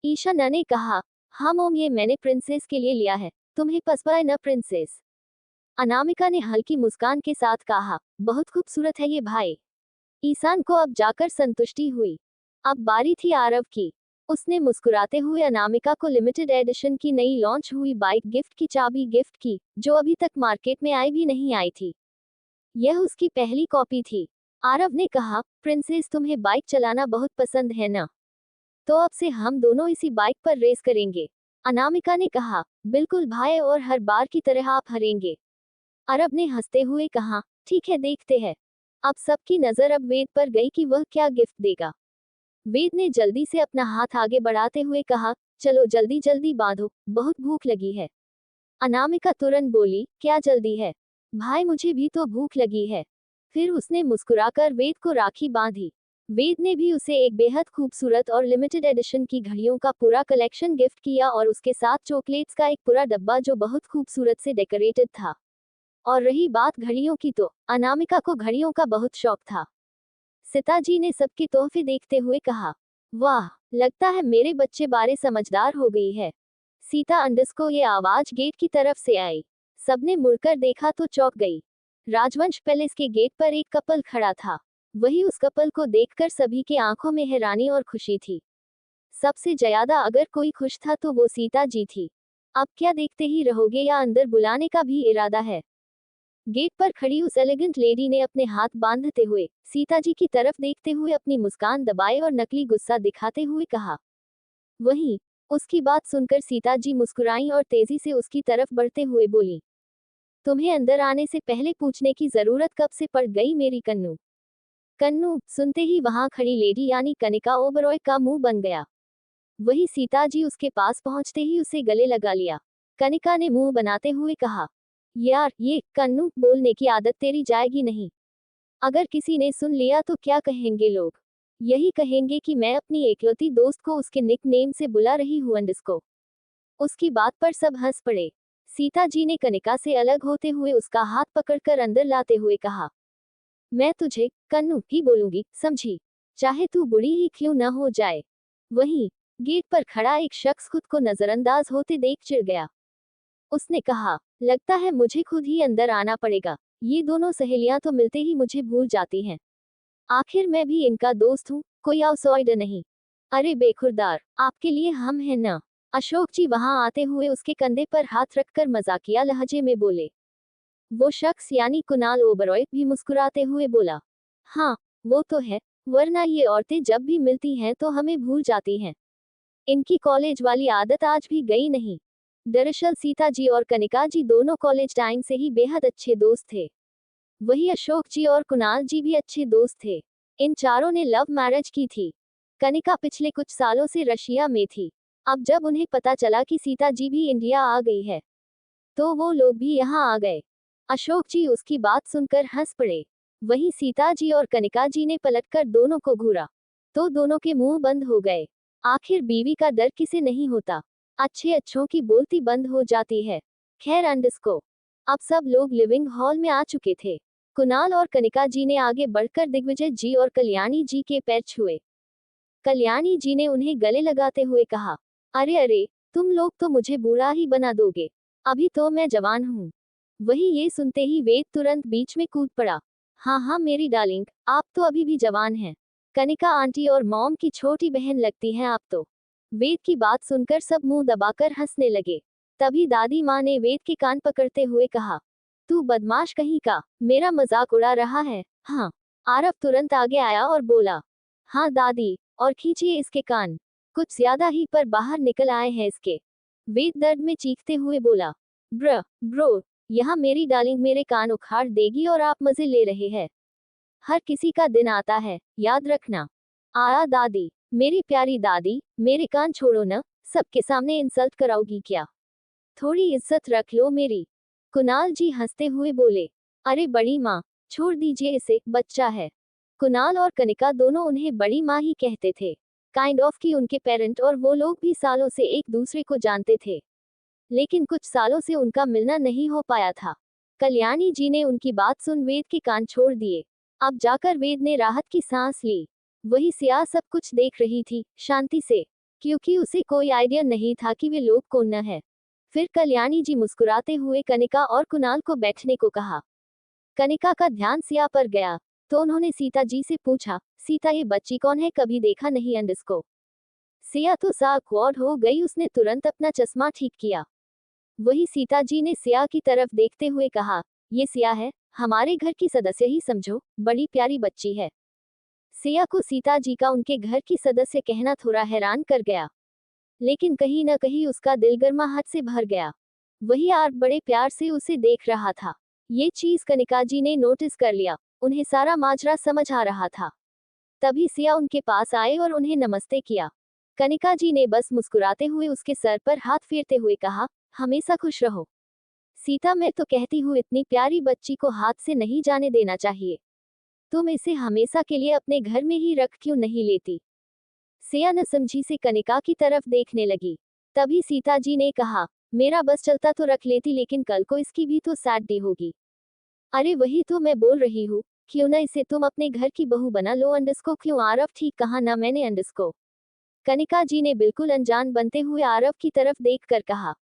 ईशान ने कहा, हाँ मोम, ये मैंने प्रिंसेस के लिए लिया है, तुम्हें पसंद है न प्रिंसेस? अनामिका ने हल्की मुस्कान के साथ कहा, बहुत खूबसूरत है ये भाई। ईशान को अब जाकर संतुष्टि हुई। अब बारी थी आरव की। उसने मुस्कुराते हुए अनामिका को लिमिटेड एडिशन की नई लॉन्च हुई बाइक गिफ्ट की चाबी गिफ्ट की, जो अभी तक मार्केट में आई भी नहीं आई थी। यह उसकी पहली कॉपी थी। आरव ने कहा, प्रिंसेस, तुम्हें बाइक चलाना बहुत पसंद है ना? तो अब से हम दोनों इसी बाइक पर रेस करेंगे। अनामिका ने कहा, बिल्कुल भाई, और हर बार की तरह आप हारेंगे। आरव ने हंसते हुए कहा, ठीक है, देखते हैं। अब सबकी नजर अब वेद पर गई कि वह क्या गिफ्ट देगा। वेद ने जल्दी से अपना हाथ आगे बढ़ाते हुए कहा, चलो जल्दी जल्दी बांधो, बहुत भूख लगी है। अनामिका तुरंत बोली, क्या जल्दी है भाई, मुझे भी तो भूख लगी है। फिर उसने मुस्कुराकर वेद को राखी बांधी। वेद ने भी उसे एक बेहद खूबसूरत और लिमिटेड एडिशन की घड़ियों का पूरा कलेक्शन गिफ्ट किया और उसके साथ चॉकलेट्स का एक पूरा डब्बा जो बहुत खूबसूरत से डेकोरेटेड था। और रही बात घड़ियों की, तो अनामिका को घड़ियों का बहुत शौक था। सीता जी ने सबके तोहफे देखते हुए कहा, वाह, लगता है मेरे बच्चे बारे समझदार हो गई है। सीता अंडस को ये आवाज गेट की तरफ से आई। सबने मुड़कर देखा तो चौंक गई। राजवंश पैलेस के गेट पर एक कपल खड़ा था। वही उस कपल को देखकर सभी के आंखों में हैरानी और खुशी थी। सबसे ज्यादा अगर कोई खुश था तो वो सीता जी थी। अब क्या देखते ही रहोगे या अंदर बुलाने का भी इरादा है? गेट पर खड़ी उस एलिगेंट लेडी ने अपने हाथ बांधते हुए सीता जी की तरफ देखते हुए अपनी मुस्कान दबाए और नकली गुस्सा दिखाते हुए कहा। वहीं उसकी बात सुनकर सीता जी मुस्कुराई और तेजी से उसकी तरफ बढ़ते हुए बोली, तुम्हें अंदर आने से पहले पूछने की जरूरत कब से पड़ गई मेरी कन्नू? कन्नू सुनते ही वहां खड़ी लेडी यानी कनिका ओबरॉय का मुंह बन गया। वही सीता जी उसके पास पहुंचते ही उसे गले लगा लिया। कनिका ने मुंह बनाते हुए कहा, यार ये कन्नू बोलने की आदत तेरी जाएगी नहीं। अगर किसी ने सुन लिया तो क्या कहेंगे लोग? यही कहेंगे कि मैं अपनी एकलौती दोस्त को उसके निक नेम से बुला रही हूँ अंडस्को। उसकी बात पर सब हंस पड़े। सीता जी ने कनिका से अलग होते हुए उसका हाथ पकड़कर अंदर लाते हुए कहा, मैं तुझे कन्नू ही बोलूंगी, समझी? चाहे तू बुढ़ी ही क्यों न हो जाए। वहीं गेट पर खड़ा एक शख्स खुद को नजरअंदाज होते देख चिढ़ गया। उसने कहा, लगता है मुझे खुद ही अंदर आना पड़ेगा। ये दोनों सहेलियां तो मिलते ही मुझे भूल जाती हैं। आखिर मैं भी इनका दोस्त हूँ, कोई आउटसाइडर नहीं। अरे बेखुरदार, आपके लिए हम हैं ना। अशोक जी वहां आते हुए उसके कंधे पर हाथ रखकर मजाकिया लहजे में बोले। वो शख्स यानी कुणाल ओबरॉय भी मुस्कुराते हुए बोला, हाँ वो तो है, वरना ये औरतें जब भी मिलती हैं तो हमें भूल जाती हैं। इनकी कॉलेज वाली आदत आज भी गई नहीं। दरअसल सीता जी और कनिका जी दोनों कॉलेज टाइम से ही बेहद अच्छे दोस्त थे। वही अशोक जी और कुणाल जी भी अच्छे दोस्त थे। इन चारों ने लव मैरिज की थी। कनिका पिछले कुछ सालों से रशिया में थी। अब जब उन्हें पता चला कि सीता जी भी इंडिया आ गई है, तो वो लोग भी यहाँ आ गए। अशोक जी उसकी बात सुनकर हंस पड़े। वहीं सीता जी और कनिका जी ने पलटकर दोनों को घूरा, तो दोनों के मुंह बंद हो गए। आखिर बीवी का डर किसे नहीं होता। अच्छे अच्छों की बोलती बंद हो जाती है। खैर अंडस्को। अब सब लोग लिविंग हॉल में आ चुके थे। कुणाल और कनिका जी ने आगे बढ़कर दिग्विजय जी और कल्याणी जी के पैर छुए। कल्याणी जी ने उन्हें गले लगाते हुए कहा, अरे अरे, तुम लोग तो मुझे बूढ़ा ही बना दोगे। अभी तो मैं जवान हूँ। वही ये सुनते ही वेद तुरंत बीच में कूद पड़ा। हाँ हाँ मेरी डार्लिंग, आप तो अभी भी जवान हैं। कनिका आंटी और मॉम की छोटी बहन लगती हैं आप तो। वेद की बात सुनकर सब मुंह दबाकर हंसने लगे। तभी दादी माँ ने वेद के कान पकड़ते हुए कहा, तू बदमाश कहीं का, मेरा मजाक उड़ा रहा है? हाँ। आरव तुरंत आगे आया और बोला, हाँ दादी, और खींचिए इसके कान। कुछ ज्यादा ही पर बाहर निकल आए हैं इसके। वेद दर्द में चीखते हुए बोला, ब्रो, यहाँ मेरी डार्लिंग मेरे कान उखाड़ देगी और आप मजे ले रहे हैं। हर किसी का दिन आता है, याद रखना। आया दादी, मेरी प्यारी दादी, मेरे कान छोड़ो न, सबके सामने इंसल्ट कराओगी क्या? थोड़ी इज्जत रख लो मेरी। कुणाल जी हंसते हुए बोले, अरे बड़ी माँ, छोड़ दीजिए इसे, बच्चा है। कुणाल और कनिका दोनों उन्हें बड़ी माँ ही कहते थे। काइंड ऑफ कि उनके पेरेंट और वो लोग भी सालों से एक दूसरे को जानते थे। लेकिन कुछ सालों से उनका मिलना नहीं हो पाया था। कल्याणी जी ने उनकी बात सुन वेद के कान छोड़ दिए। अब जाकर वेद ने राहत की सांस ली। वही सिया सब कुछ देख रही थी, शांति से, क्योंकि उसे कोई आइडिया नहीं था कि वे लोग कौन न है। फिर कल्याणी जी मुस्कुराते हुए कनिका और कुणाल को बैठने को कहा। कनिका का ध्यान सिया पर गया, तो उन्होंने सीता जी से पूछा, सीता ये बच्ची कौन है, कभी देखा नहीं अंडस्को। सिया तो साक्वाड हो गई, उसने तुरंत अपना चश्मा ठीक किया। वही सीता जी ने सिया की तरफ देखते हुए कहा, ये सिया है, हमारे घर की सदस्य ही समझो, बड़ी प्यारी बच्ची है। सिया को सीता जी का उनके घर की सदस्य कहना थोड़ा हैरान कर गया, लेकिन कहीं न कहीं उसका दिल गर्माहट से भर गया। वही आर्ट बड़े प्यार से उसे देख रहा था। ये चीज कनिका जी ने नोटिस कर लिया, उन्हें सारा माजरा समझ आ रहा था। तभी सिया उनके पास आए और उन्हें नमस्ते किया। कनिका जी ने बस मुस्कुराते हुए उसके सर पर हाथ फेरते हुए कहा, हमेशा खुश रहो। सीता, मैं तो कहती हूँ इतनी प्यारी बच्ची को हाथ से नहीं जाने देना चाहिए। तुम इसे हमेशा के लिए अपने घर में ही रख क्यों नहीं लेती? सिया न समझी से कनिका की तरफ देखने लगी। तभी सीता जी ने कहा, मेरा बस चलता तो रख लेती, लेकिन कल को इसकी भी तो सैड डे होगी। अरे वही तो मैं बोल रही हूँ, क्यों ना इसे तुम अपने घर की बहू बना लो अंडस्को। क्यों आरव, ठीक कहा ना मैंने अंडस्को? कनिका जी ने बिल्कुल अनजान बनते हुए आरव की तरफ देखकर कहा।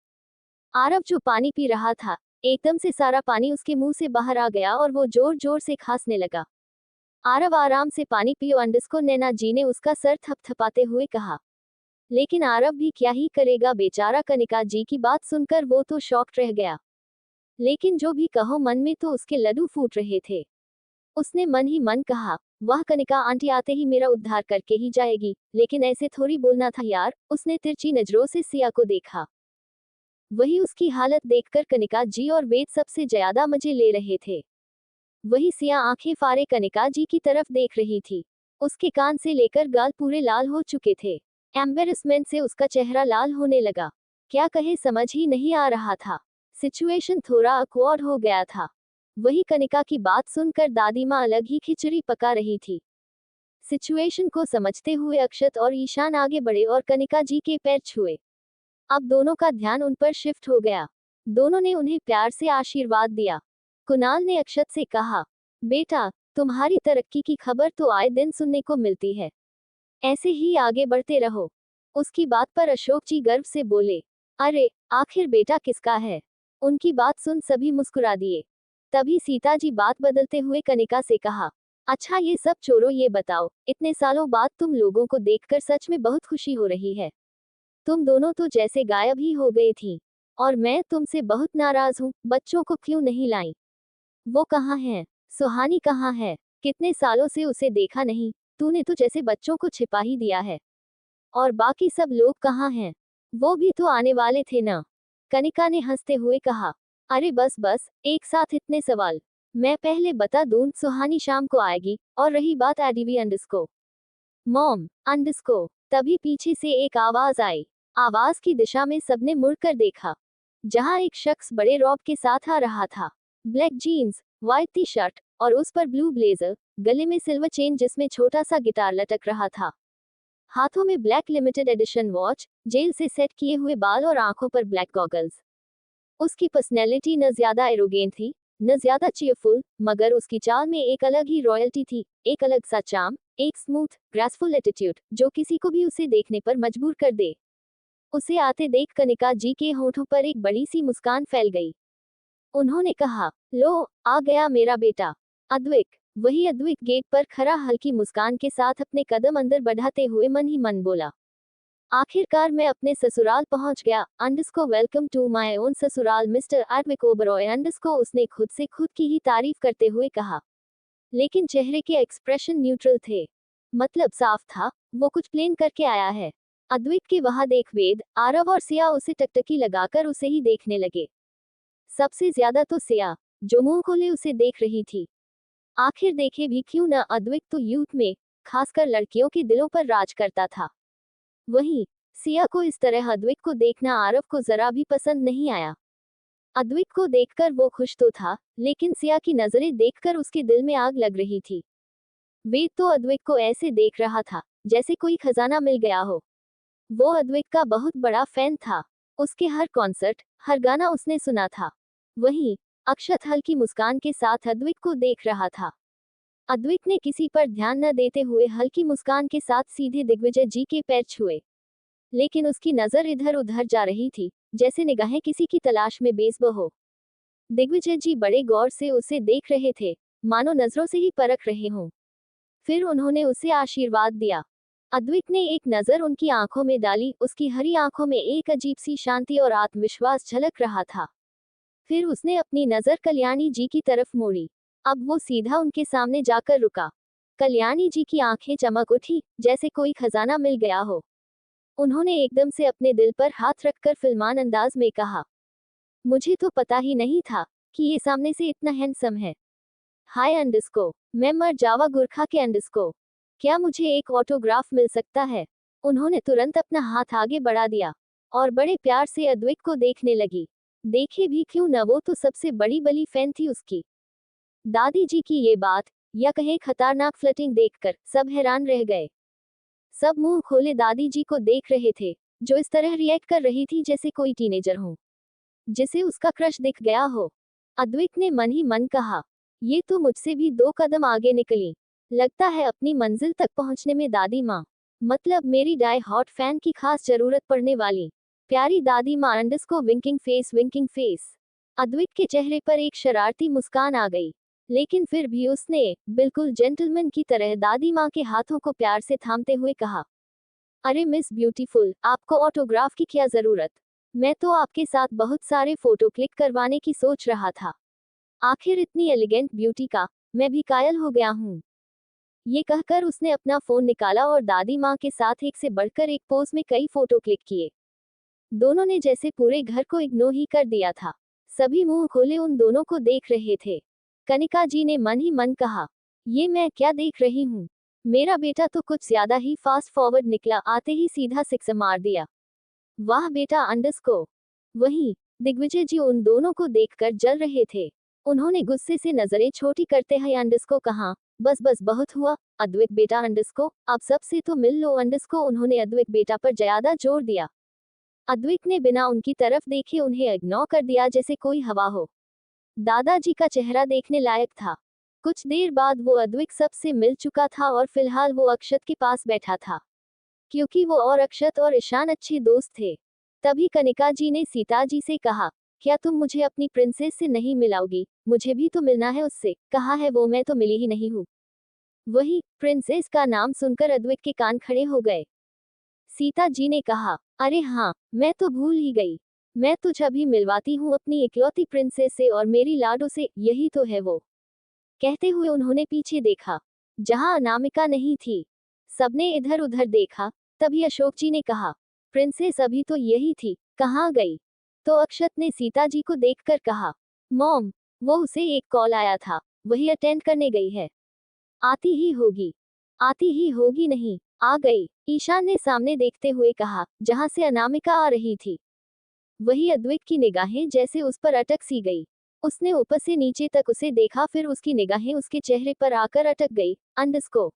आरव जो पानी पी रहा था, एकदम से सारा पानी उसके मुंह से बाहर आ गया और वो जोर जोर से खांसने लगा। आरव आराम से पानी पियो अंडस्को, नैना जी ने उसका सर थपथपाते हुए कहा। लेकिन आरव भी क्या ही करेगा बेचारा। कनिका जी की बात सुनकर वो तो शॉक्ड रह गया। लेकिन जो भी कहो, मन में तो उसके लड्डू फूट रहे थे। उसने मन ही मन कहा, वह कनिका आंटी आते ही मेरा उद्धार करके ही जाएगी, लेकिन ऐसे थोड़ी बोलना था यार। उसने तिरछी नजरों से सिया को देखा। वही उसकी हालत देखकर कनिका जी और वेद सबसे ज्यादा मजे ले रहे थे। वही सिया आंखें फाड़े कनिका जी की तरफ देख रही थी। उसके कान से लेकर गाल पूरे लाल हो चुके थे। एम्बेरसमेंट से उसका चेहरा लाल होने लगा। क्या कहे समझ ही नहीं आ रहा था। सिचुएशन थोड़ा अक्वर्ड हो गया था। वही कनिका की बात सुनकर दादी माँ अलग ही खिचड़ी पका रही थी। सिचुएशन को समझते हुए अक्षत और ईशान आगे बढ़े और कनिका जी के पैर छुए। अब दोनों का ध्यान उन पर शिफ्ट हो गया। दोनों ने उन्हें प्यार से आशीर्वाद दिया। कुणाल ने अक्षत से कहा, बेटा, तुम्हारी तरक्की की खबर तो आए दिन सुनने को मिलती है। ऐसे ही आगे बढ़ते रहो। उसकी बात पर अशोक जी गर्व से बोले, अरे, आखिर बेटा किसका है? उनकी बात सुन सभी मुस्कुरा दिए। तभी सीता जी बात बदलते हुए कनिका से कहा, अच्छा ये सब छोड़ो, ये बताओ, इतने सालों बाद तुम लोगों को देखकर सच में बहुत खुशी हो रही है। तुम दोनों तो जैसे गायब ही हो गई थी। और मैं तुमसे बहुत नाराज हूँ, बच्चों को क्यों नहीं लाई? वो कहाँ है? सुहानी कहाँ है? कितने सालों से उसे देखा नहीं। तूने तो जैसे बच्चों को छिपा ही दिया है। और बाकी सब लोग कहाँ हैं? वो भी तो आने वाले थे ना? कनिका ने हंसते हुए कहा, अरे बस बस, एक साथ इतने सवाल। मैं पहले बता दूं, सुहानी शाम को आएगी। और रही बात एडीवी अंडरस्को मॉम अंडरस्को, तभी पीछे से एक आवाज आई। आवाज की दिशा में सबने मुड़कर देखा, जहां एक शख्स बड़े रौब के साथ आ रहा था। Black jeans, white T shirt और उस पर ब्लू ब्लेजर, गले में सिल्वर चेन जिसमें छोटा सा गिटार लटक रहा था। हाथों में black limited edition watch, gel से सेट किए हुए बाल और आंखों पर ब्लैक गॉगल्स। उसकी पर्सनैलिटी न ज्यादा एरोगेंट थी, न ज्यादा चीयरफुल, मगर उसकी चाल में एक अलग ही रॉयल्टी थी, एक अलग सा चार्म, एक स्मूथ, ग्रेसफुल एटीट्यूड, जो किसी को भी उसे देखने पर मजबूर कर दे। उसे आते देख कनिका जी के होठों पर एक बड़ी सी मुस्कान फैल गई। उन्होंने कहा, लो, आ गया मेरा बेटा। अद्विक। वही अद्विक गेट पर खड़ा हल्की मुस्कान के साथ अपने कदम अंदर बढ़ाते हुए मन ही मन बोला, आखिरकार मैं अपने ससुराल पहुंच गया। Underscore welcome to my own ससुराल मिस्टर एडविक ओबरॉय अंडरस्को। उसने खुद से खुद की ही तारीफ करते हुए कहा, लेकिन चेहरे के एक्सप्रेशन न्यूट्रल थे। मतलब साफ था, वो कुछ प्लेन करके आया है। अद्विक के वहां देख वेद, आरव और सिया उसे टकटकी लगाकर उसे ही देखने लगे। सबसे ज्यादा तो सिया, जो मुंह खोले उसे देख रही थी। आखिर देखे भी क्यों न, अद्विक तो यूथ में, खासकर लड़कियों के दिलों पर राज करता था। वहीं सिया को इस तरह अद्विक को देखना आरव को जरा भी पसंद नहीं आया। अद्विक को देखकर वो खुश तो था, लेकिन सिया की नजरें देखकर उसके दिल में आग लग रही थी। वेद तो अद्विक को ऐसे देख रहा था जैसे कोई खजाना मिल गया हो। वो अद्विक का बहुत बड़ा फैन था। उसके हर कॉन्सर्ट, हर गाना उसने सुना था। वहीं अक्षत हल्की मुस्कान के साथ अद्विक को देख रहा था। अद्विक ने किसी पर ध्यान न देते हुए हल्की मुस्कान के साथ सीधे दिग्विजय जी के पैर छुए। लेकिन उसकी नजर इधर उधर जा रही थी, जैसे निगाहें किसी की तलाश में बेसुध हो। दिग्विजय जी बड़े गौर से उसे देख रहे थे, मानो नजरों से ही परख रहे हों। फिर उन्होंने उसे आशीर्वाद दिया। अद्विक ने एक नजर उनकी आंखों में डाली, उसकी हरी आंखों में एक अजीब सी शांति और आत्मविश्वास झलक रहा था। फिर उसने अपनी नजर कल्याणी जी की तरफ मोड़ी। अब वो सीधा उनके सामने जाकर रुका। कल्याणी जी की आंखें चमक उठी, जैसे कोई खजाना मिल गया हो। उन्होंने एकदम से अपने दिल पर हाथ रखकर फिल्मान अंदाज में कहा, मुझे तो पता ही नहीं था कि ये सामने से इतना हैंडसम है। हाय अंडरस्को, मैं मर जावा गुरखा के अंडरस्को। क्या मुझे एक ऑटोग्राफ मिल सकता है? उन्होंने तुरंत अपना हाथ आगे बढ़ा दिया और बड़े प्यार से अद्विक को देखने लगी। देखे भी क्यों न, वो तो सबसे बड़ी बली फैन थी उसकी। दादी जी की ये बात, या कहे खतरनाक फ्लर्टिंग देखकर सब हैरान रह गए। सब मुंह खोले दादी जी को देख रहे थे, जो इस तरह रिएक्ट कर रही थी जैसे कोई टीनेजर हो, जिसे उसका क्रश दिख गया हो। अद्विक ने मन ही मन कहा, ये तो मुझसे भी 2 कदम आगे निकली। लगता है अपनी मंजिल तक पहुंचने में दादी माँ, मतलब मेरी डाई हॉट फैन की खास जरूरत पड़ने वाली। प्यारी दादी माँ अंडरस्को winking face winking face. Advik के चेहरे पर एक शरारती मुस्कान आ गई, लेकिन फिर भी उसने बिल्कुल जेंटलमैन की तरह दादी माँ के हाथों को प्यार से थामते हुए कहा, अरे मिस ब्यूटीफुल, आपको ऑटोग्राफ की क्या जरूरत? मैं तो आपके साथ बहुत सारे फोटो क्लिक करवाने की सोच रहा था। आखिर इतनी एलिगेंट ब्यूटी का मैं भी कायल हो गया हूँ। ये कहकर उसने अपना फोन निकाला और दादी माँ के साथ एक से बढ़कर एक पोज में कई फोटो क्लिक किए। दोनों ने जैसे पूरे घर को इग्नोर ही कर दिया था। सभी मुंह खोले उन दोनों को देख रहे थे। कनिका जी ने मन ही मन कहा, ये मैं क्या देख रही हूँ। मेरा बेटा तो कुछ ज्यादा ही फास्ट फॉरवर्ड निकला, आते ही सीधा सिक्सर मार दिया। वाह बेटा अंडरस्को। वहीं दिग्विजय जी उन दोनों को देखकर जल रहे थे। उन्होंने गुस्से से नजरें छोटी करते हुए अंडरस्को कहा, बस बस बहुत हुआ अद्विक बेटा अंडरस्को, अब सबसे तो मिल लो अंडरस्को। उन्होंने अद्विक बेटा पर ज्यादा जोर दिया। अद्विक ने बिना उनकी तरफ देखे उन्हें इग्नोर कर दिया जैसे कोई हवा हो। दादाजी का चेहरा देखने लायक था। कुछ देर बाद वो अद्विक सबसे मिल चुका था और फिलहाल वो अक्षत के पास बैठा था, क्योंकि वो और अक्षत और ईशान अच्छे दोस्त थे। तभी कनिका जी ने सीता जी से कहा, क्या तुम मुझे अपनी प्रिंसेस से नहीं मिलाओगी, मुझे भी तो मिलना है उससे। कहा है वो, मैं तो मिली ही नहीं हूँ। वही प्रिंसेस का नाम सुनकर अद्विक के कान खड़े हो गए। सीता जी ने कहा, अरे हाँ, मैं तो भूल ही गई। मैं तुझे अभी मिलवाती हूँ अपनी इकलौती प्रिंसेस से और मेरी लाडो से, यही तो है वो। कहते हुए उन्होंने पीछे देखा, जहां अनामिका नहीं थी। सबने इधर उधर देखा। तभी अशोक जी ने कहा, प्रिंसेस अभी तो यही थी, कहाँ गई। तो अक्षत ने सीता जी को देखकर कहा, मॉम, वो उसे एक कॉल आया था, वही अटेंड करने गई है। आती ही होगी। आती ही होगी नहीं, आ गई। ईशान ने सामने देखते हुए कहा, जहां से अनामिका आ रही थी। वही अद्वैत की निगाहें जैसे उस पर अटक सी गई। उसने ऊपर से नीचे तक उसे देखा, फिर उसकी निगाहें उसके चेहरे पर आकर अटक गई। अंडस्को।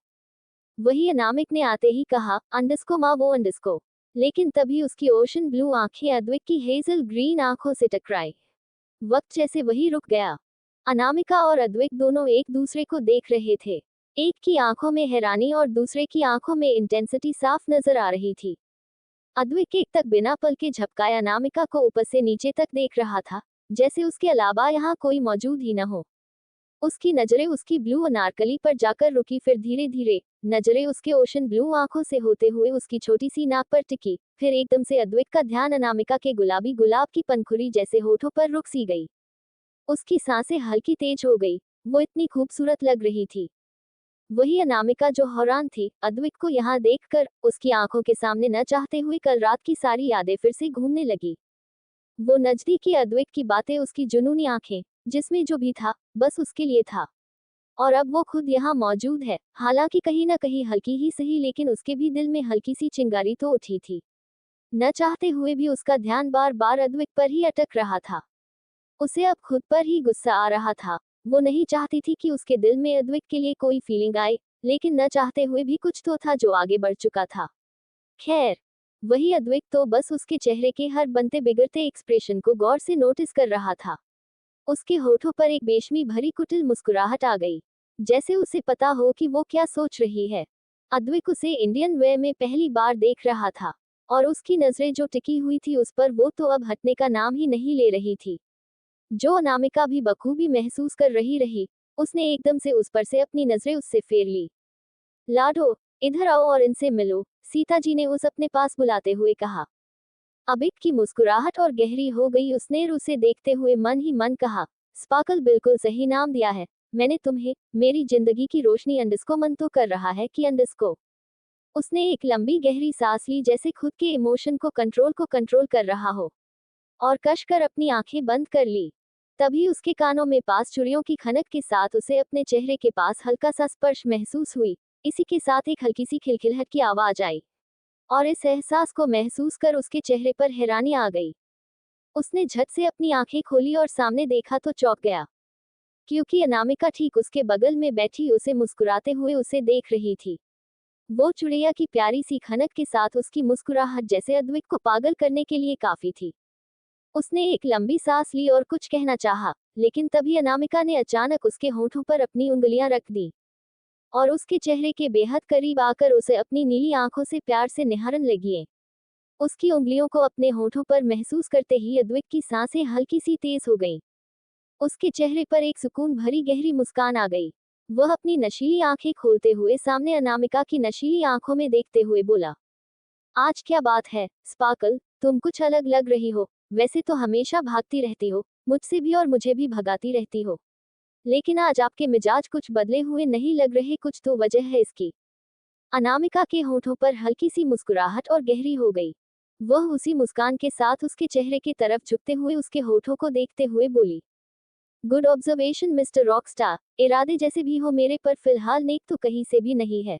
वही अनामिक ने आते ही कहा, अंडस्को माँ, वो अंडस्को। लेकिन तभी उसकी ओशन ब्लू आंखें अद्वैत की हेजल ग्रीन आंखों से टकराई। वक्त जैसे वही रुक गया। अनामिका और अद्वैत दोनों एक दूसरे को देख रहे थे। एक की आंखों में हैरानी और दूसरे की आंखों में इंटेंसिटी साफ नजर आ रही थी। अद्वैत एक तक बिना पल के झपकाए अनामिका को ऊपर से नीचे तक देख रहा था, जैसे उसके अलावा यहाँ कोई मौजूद ही न हो। उसकी नजरें उसकी ब्लू अनारकली पर जाकर रुकी, फिर धीरे धीरे नजरें उसके ओशन ब्लू आंखों से होते हुए उसकी छोटी सी नाक पर टिकी। फिर एकदम से अद्वैत का ध्यान अनामिका के गुलाबी गुलाब की पनखुरी जैसे होठों पर रुक सी गई। उसकी सांसें हल्की तेज हो गई। वो इतनी खूबसूरत लग रही थी। वही अनामिका जो हैरान थी अद्वैत को यहाँ देखकर, उसकी आंखों के सामने न चाहते हुए कल रात की सारी यादें फिर से घूमने लगी। वो नजदीकी अद्वैत की बातें, उसकी जुनूनी आंखें, जिसमें जो भी था बस उसके लिए था। और अब वो खुद यहाँ मौजूद है, हालांकि कहीं ना कहीं हल्की ही सही, लेकिन उसके भी दिल में हल्की सी चिंगारी तो उठी थी। न चाहते हुए भी उसका ध्यान बार बार अद्वैत पर ही अटक रहा था। उसे अब खुद पर ही गुस्सा आ रहा था। वो नहीं चाहती थी कि उसके दिल में अद्वैत के लिए कोई फीलिंग आए, लेकिन न चाहते हुए भी कुछ तो था जो आगे बढ़ चुका था। खैर, वही अद्वैत तो बस उसके चेहरे के हर बनते बिगड़ते एक्सप्रेशन को गौर से नोटिस कर रहा था। उसके होठों पर एक बेशमी भरी कुटिल मुस्कुराहट आ गई, जैसे उसे पता हो कि वो क्या सोच रही है। अद्वैत उसे इंडियन वे में पहली बार देख रहा था, और उसकी नजरें जो टिकी हुई थी उस पर, वो तो अब हटने का नाम ही नहीं ले रही थी। जो अनामिका भी बखूबी महसूस कर रही, उसने एकदम से उस पर से अपनी नजरें उससे फेर ली। लाडो, इधर आओ और इनसे मिलो, सीता जी ने उस अपने पास बुलाते हुए कहा। अबिक की मुस्कुराहट और गहरी हो गई। उसने उसे देखते हुए मन ही मन कहा, स्पार्कल, बिल्कुल सही नाम दिया है मैंने तुम्हें। मेरी जिंदगी की रोशनी अंडस्को मन तो कर रहा है कि अंडस्को। उसने एक लंबी गहरी सांस ली, जैसे खुद के इमोशन को कंट्रोल कर रहा हो, और कशकर अपनी आंखें बंद कर ली। तभी उसके कानों में पास चूड़ियों की खनक के साथ उसे अपने चेहरे के पास हल्का सा स्पर्श महसूस हुई। इसी के साथ एक हल्की सी खिलखिलाहट की आवाज आई, और इस एहसास को महसूस कर उसके चेहरे पर हैरानी आ गई। उसने झट से अपनी आंखें खोली और सामने देखा तो चौंक गया, क्योंकि अनामिका ठीक उसके बगल में बैठी उसे मुस्कुराते हुए उसे देख रही थी। वो चुड़ैया की प्यारी सी खनक के साथ उसकी मुस्कुराहट जैसे अद्वैत को पागल करने के लिए काफी थी। उसने एक लंबी सांस ली और कुछ कहना चाहा, लेकिन तभी अनामिका ने अचानक उसके होठों पर अपनी उंगलियां रख दी, और उसके चेहरे के बेहद करीब आकर उसे अपनी नीली आंखों से प्यार से निहारन लगी। उसकी उंगलियों को अपने होठों पर महसूस करते ही अद्वैत की सांसें हल्की सी तेज हो गईं। उसके चेहरे पर एक सुकून भरी गहरी मुस्कान आ गई। वह अपनी नशीली आंखें खोलते हुए सामने अनामिका की नशीली आंखों में देखते हुए बोला, आज क्या बात है स्पार्कल, तुम कुछ अलग लग रही हो। वैसे तो हमेशा भागती रहती हो, मुझसे भी और मुझे भी भगाती रहती हो, लेकिन आज आपके मिजाज कुछ बदले हुए नहीं लग रहे, कुछ तो वजह है इसकी। अनामिका के होठों पर हल्की सी मुस्कुराहट और गहरी हो गई। वह उसी मुस्कान के साथ उसके चेहरे की तरफ झुकते हुए उसके होठों को देखते हुए बोली, गुड ऑब्जर्वेशन मिस्टर रॉकस्टार, इरादे जैसे भी हो मेरे पर फिलहाल नेक तो कहीं से भी नहीं है।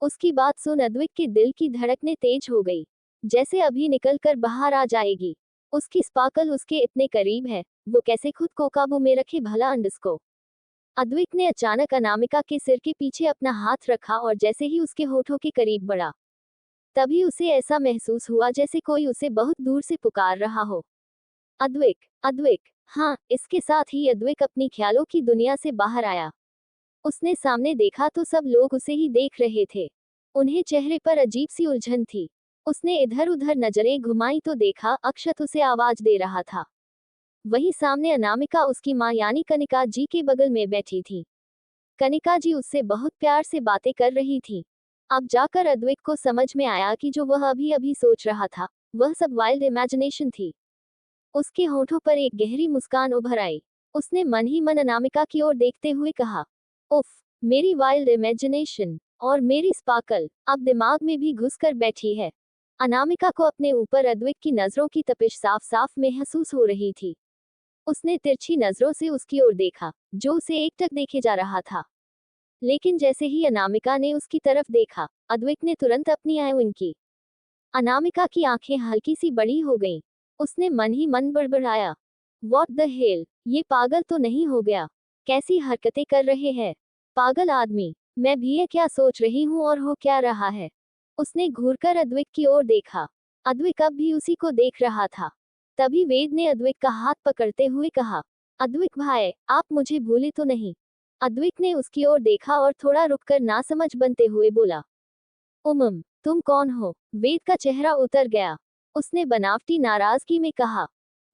उसकी बात सुन अद्विक के दिल की धड़कनें तेज हो गई, जैसे अभी निकल कर बाहर आ जाएगी। उसकी स्पार्कल उसके इतने करीब है, वो कैसे खुद को काबू में रखे भला अंडस्को। अद्विक ने अचानक अनामिका के सिर के पीछे अपना हाथ रखा और जैसे ही उसके होठों के करीब बढ़ा, तभी उसे ऐसा महसूस हुआ जैसे कोई उसे बहुत दूर से पुकार रहा हो। अद्विक, अद्विक। हाँ, इसके साथ ही अद्विक अपनी ख्यालों की दुनिया से बाहर आया। उसने सामने देखा तो सब लोग उसे ही देख रहे थे। उन्हें चेहरे पर अजीब सी उलझन थी। उसने इधर उधर नजरें घुमाई तो देखा अक्षत उसे आवाज दे रहा था। वहीं सामने अनामिका उसकी माँ यानी कनिका जी के बगल में बैठी थी। कनिका जी उससे बहुत प्यार से बातें कर रही थी। अब जाकर अद्विक को समझ में आया कि जो वह अभी अभी सोच रहा था, वह सब वाइल्ड इमेजिनेशन थी। उसके होठों पर एक गहरी मुस्कान उभर आई। उसने मन ही मन अनामिका की ओर देखते हुए कहा, उफ, मेरी वाइल्ड इमेजिनेशन और मेरी स्पार्कल अब दिमाग में भी घुस कर बैठी है। अनामिका को अपने ऊपर अद्विक की नजरों की तपिश साफ साफ महसूस हो रही थी। उसने तिरछी नजरों से उसकी ओर देखा, जो उसे एकटक देखे जा रहा था। लेकिन जैसे ही अनामिका ने उसकी तरफ देखा, अद्विक ने तुरंत अपनी आंखें उनकी। अनामिका की आंखें हल्की सी बड़ी हो गईं। उसने मन ही मन बड़बड़ाया, व्हाट द हेल, ये पागल तो नहीं हो गया? कैसी हरकतें कर रहे हैं पागल आदमी। मैं भी ये क्या सोच रही हूँ और हो क्या रहा है। उसने घूरकर अद्विक की ओर देखा। अद्विक अब भी उसी को देख रहा था। तभी वेद ने अद्विक का हाथ पकड़ते हुए कहा, अद्विक भाई, आप मुझे भूले तो नहीं? अद्विक ने उसकी ओर देखा और थोड़ा रुककर नासमझ बनते हुए बोला, तुम कौन हो? वेद का चेहरा उतर गया। उसने बनावटी नाराजगी में कहा,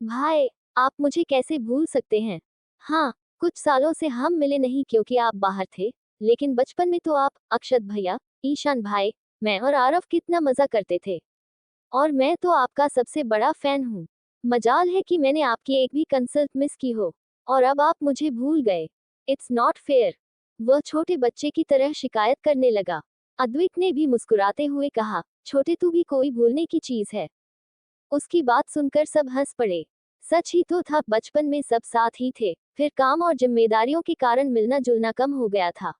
भाई, आप मुझे कैसे भूल सकते हैं? हाँ, कुछ सालों से हम मिले नहीं क्योंकि आप बाहर थे, लेकिन बचपन में तो आप, अक्षत भैया, ईशान भाई, मैं और आरव कितना मजा करते थे। और मैं तो आपका सबसे बड़ा फैन हूँ। मजाल है कि मैंने आपकी एक भी कंसर्ट मिस की हो, और अब आप मुझे भूल गए। It's not fair. वह छोटे बच्चे की तरह शिकायत करने लगा। अद्विक ने भी मुस्कुराते हुए कहा, छोटे तू भी कोई भूलने की चीज है? उसकी बात सुनकर सब हंस पड़े। सच ही तो था, बचपन में सब साथ ही थे, फिर काम और जिम्मेदारियों के कारण मिलना जुलना कम हो गया था।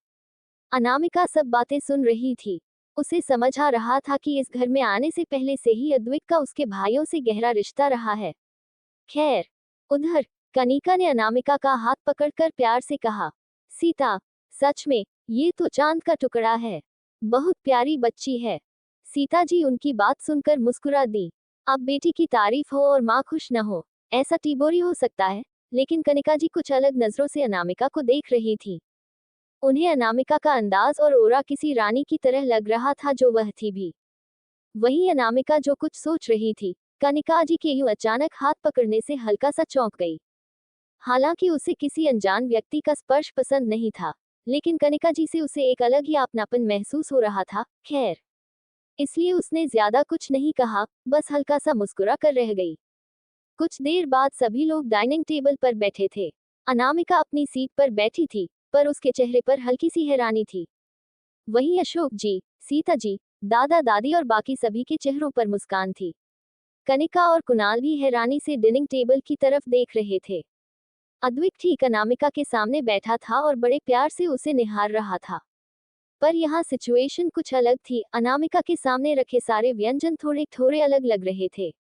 अनामिका सब बातें सुन रही थी। उसे समझ आ रहा था कि इस घर में आने से पहले से ही अद्विक का उसके भाइयों से गहरा रिश्ता रहा है। खैर, उधर कनिका ने अनामिका का हाथ पकड़कर प्यार से कहा, सीता, सच में ये तो चांद का टुकड़ा है। बहुत प्यारी बच्ची है। सीता जी उनकी बात सुनकर मुस्कुरा दी। अब बेटी की तारीफ हो और माँ खुश न हो, ऐसा टिबोरी हो सकता है? लेकिन कनिका जी कुछ अलग नजरों से अनामिका को देख रही थी। उन्हें अनामिका का अंदाज और ओरा किसी रानी की तरह लग रहा था जो वह थी भी। वहीं अनामिका जो कुछ सोच रही थी, कनिका जी के यूं अचानक हाथ पकड़ने से हल्का सा चौंक गई। हालांकि उसे किसी अनजान व्यक्ति का स्पर्श पसंद नहीं था, लेकिन कनिका जी से उसे एक अलग ही अपनापन महसूस हो रहा था। खैर, इसलिए उसने ज्यादा कुछ नहीं कहा, बस हल्का सा मुस्कुरा कर रह गई। कुछ देर बाद सभी लोग डाइनिंग टेबल पर बैठे थे। अनामिका अपनी सीट पर बैठी थी, पर उसके चेहरे पर हल्की सी हैरानी थी। वहीं अशोक जी, सीता जी, दादा दादी और बाकी सभी के चेहरों पर मुस्कान थी। कनिका और कुणाल भी हैरानी से डाइनिंग टेबल की तरफ देख रहे थे। अद्विक ठीक अनामिका के सामने बैठा था और बड़े प्यार से उसे निहार रहा था। पर यहाँ सिचुएशन कुछ अलग थी। अनामिका के सामने रखे सारे व्यंजन थोड़े थोड़े अलग लग रहे थे।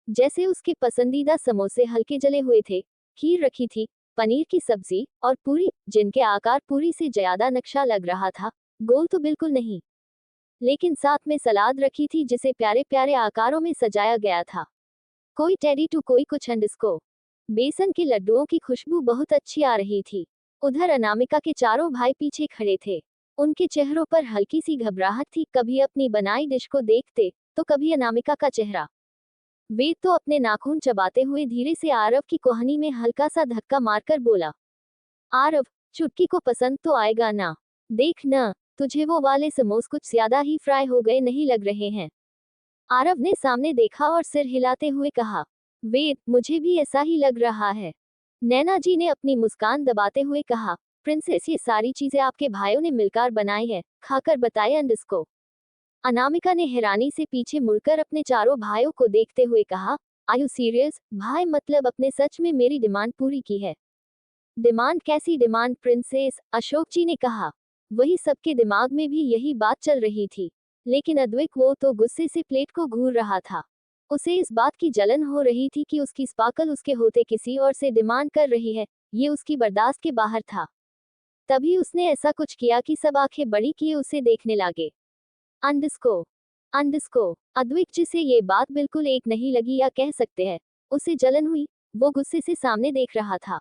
जैसे उसके पसंदीदा समोसे हल्के जले हुए थे, खीर रखी थी, पनीर की सब्जी और पूरी, जिनके आकार पूरी से ज्यादा नक्शा लग रहा था, गोल तो बिल्कुल नहीं, लेकिन साथ में सलाद रखी थी जिसे प्यारे प्यारे आकारों में सजाया गया था। कोई टेडी टू कोई कुछ अंडस्को। बेसन के लड्डुओं की खुशबू बहुत अच्छी आ रही थी। उधर अनामिका के चारों भाई पीछे खड़े थे। उनके चेहरों पर हल्की सी घबराहट थी, कभी अपनी बनाई डिश को देखते तो कभी अनामिका का चेहरा। वेद तो अपने नाखून चबाते हुए धीरे से आरव की कोहनी में हल्का सा धक्का मारकर बोला, आरव, चुटकी को पसंद तो आएगा ना? देख न, तुझे वो वाले समोस कुछ ज्यादा ही फ्राई हो गए नहीं लग रहे हैं? आरव ने सामने देखा और सिर हिलाते हुए कहा, वेद, मुझे भी ऐसा ही लग रहा है। नैना जी ने अपनी मुस्कान दबाते हुए कहा, प्रिंसेस, ये सारी चीजें आपके भाइयों ने मिलकर बनाई है, खाकर बताए अंडस्को। अनामिका ने हैरानी से पीछे मुड़कर अपने चारों भाइयों को देखते हुए कहा, आर यू सीरियस भाई? मतलब अपने सच में मेरी डिमांड पूरी की है? डिमांड कैसी डिमांड प्रिंसेस, अशोक जी ने कहा। वही सबके दिमाग में भी यही बात चल रही थी। लेकिन अद्विक वो तो गुस्से से प्लेट को घूर रहा था। उसे इस बात की जलन हो रही थी कि उसकी स्पार्कल उसके होते किसी और से डिमांड कर रही है। ये उसकी बर्दाश्त के बाहर था। तभी उसने ऐसा कुछ किया कि सब आंखें बड़ी किए उसे देखने लगे। अंडस्को अंडस्को अद्विक जिसे ये बात बिल्कुल एक नहीं लगी या कह सकते हैं उसे जलन हुई। वो गुस्से से सामने देख रहा था।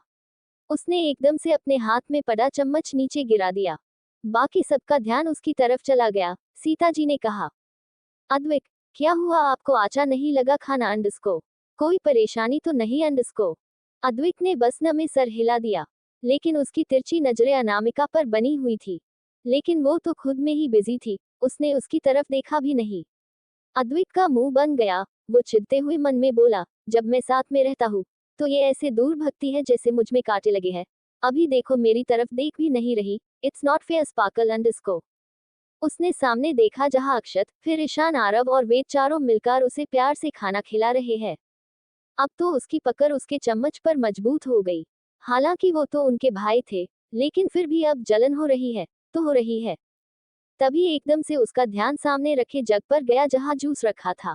उसने एकदम से अपने हाथ में पड़ा चम्मच नीचे गिरा दिया। बाकी सबका ध्यान उसकी तरफ चला गया। सीता जी ने कहा, अद्विक, क्या हुआ, आपको आचा नहीं लगा खाना? अंडस्को कोई परेशानी तो नहीं? अंडस्को अद्विक ने बस न में सर हिला दिया। लेकिन उसकी तिरछी नजरें अनामिका पर बनी हुई थी। लेकिन वो तो खुद में ही बिजी थी। उसने उसकी तरफ देखा भी नहीं। अद्विक का मुंह बन गया। वो चिढ़ते हुए मन में बोला, जब मैं साथ में रहता हूँ तो ये ऐसे दूर भगती है जैसे मुझ में कांटे लगे हैं। अभी देखो मेरी तरफ देख भी नहीं रही। It's not fair sparkle अंडस्को। उसने सामने देखा जहां अक्षत, फिर ईशान, आरव और वेद चारों मिलकर उसे प्यार से खाना खिला रहे हैं। अब तो उसकी पकड़ उसके चम्मच पर मजबूत हो गई। हालांकि वो तो उनके भाई थे, लेकिन फिर भी अब जलन हो रही है तो हो रही है। तभी एकदम से उसका ध्यान सामने रखे जग पर गया जहां जूस रखा था।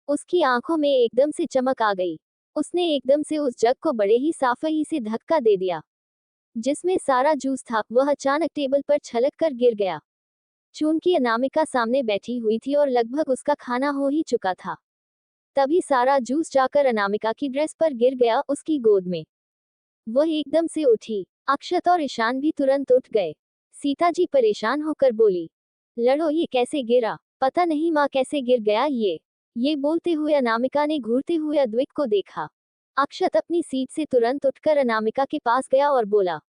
उसकी आंखों में एकदम से चमक आ गई। उसने एकदम से उस जग को बड़े ही साफी से धक्का दे दिया। जिसमें सारा जूस था वह अचानक टेबल पर छलक कर गिर गया। चूंकि अनामिका सामने बैठी हुई थी और लगभग उसका खाना हो ही चुका था, तभी सारा जूस जाकर अनामिका की ड्रेस पर गिर गया, उसकी गोद में। वह एकदम से उठी। अक्षत और ईशान भी तुरंत उठ गए। सीता जी परेशान होकर बोली, लड़ो, ये कैसे गिरा? पता नहीं माँ, कैसे गिर गया ये बोलते हुए अनामिका ने घूरते हुए अद्विक को देखा। अक्षत अपनी सीट से तुरंत उठकर अनामिका के पास गया और बोला,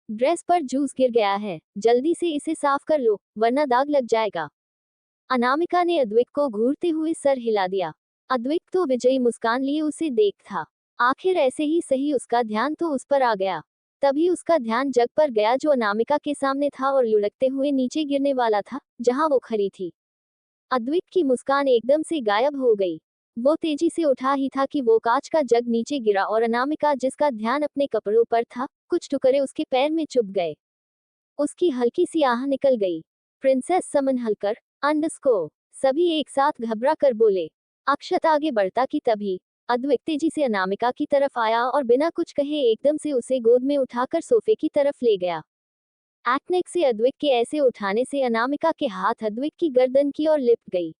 ड्रेस पर जूस गिर गया है, जल्दी से इसे साफ कर लो वरना दाग लग जाएगा। अनामिका ने अद्विक को घूरते हुए सर हिला दिया। अद्विक तो विजयी मुस्कान लिए उसे देख था। आखिर ऐसे ही सही उसका ध्यान तो उस पर आ गया। तभी उसका ध्यान जग पर गया जो अनामिका के सामने था और लुढ़कते हुए नीचे गिरने वाला था जहां वो खड़ी थी। अद्विक की मुस्कान एकदम से गायब हो गई। वो तेजी से उठा ही था कि वो कांच का जग नीचे गिरा और अनामिका, जिसका ध्यान अपने कपड़ों पर था, कुछ टुकड़े उसके पैर में चुभ गए। उसकी हल्की सी आह निकल गई। प्रिंसेस समन हलकर अंडस्को सभी एक साथ घबरा कर बोले। अक्षत आगे बढ़ता कि तभी अद्विक तेजी से अनामिका की तरफ आया और बिना कुछ कहे एकदम से उसे गोद में उठाकर सोफे की तरफ ले गया। एक्नेक से अद्विक के ऐसे उठाने से अनामिका के हाथ अद्विक की गर्दन की ओर लिपट गई।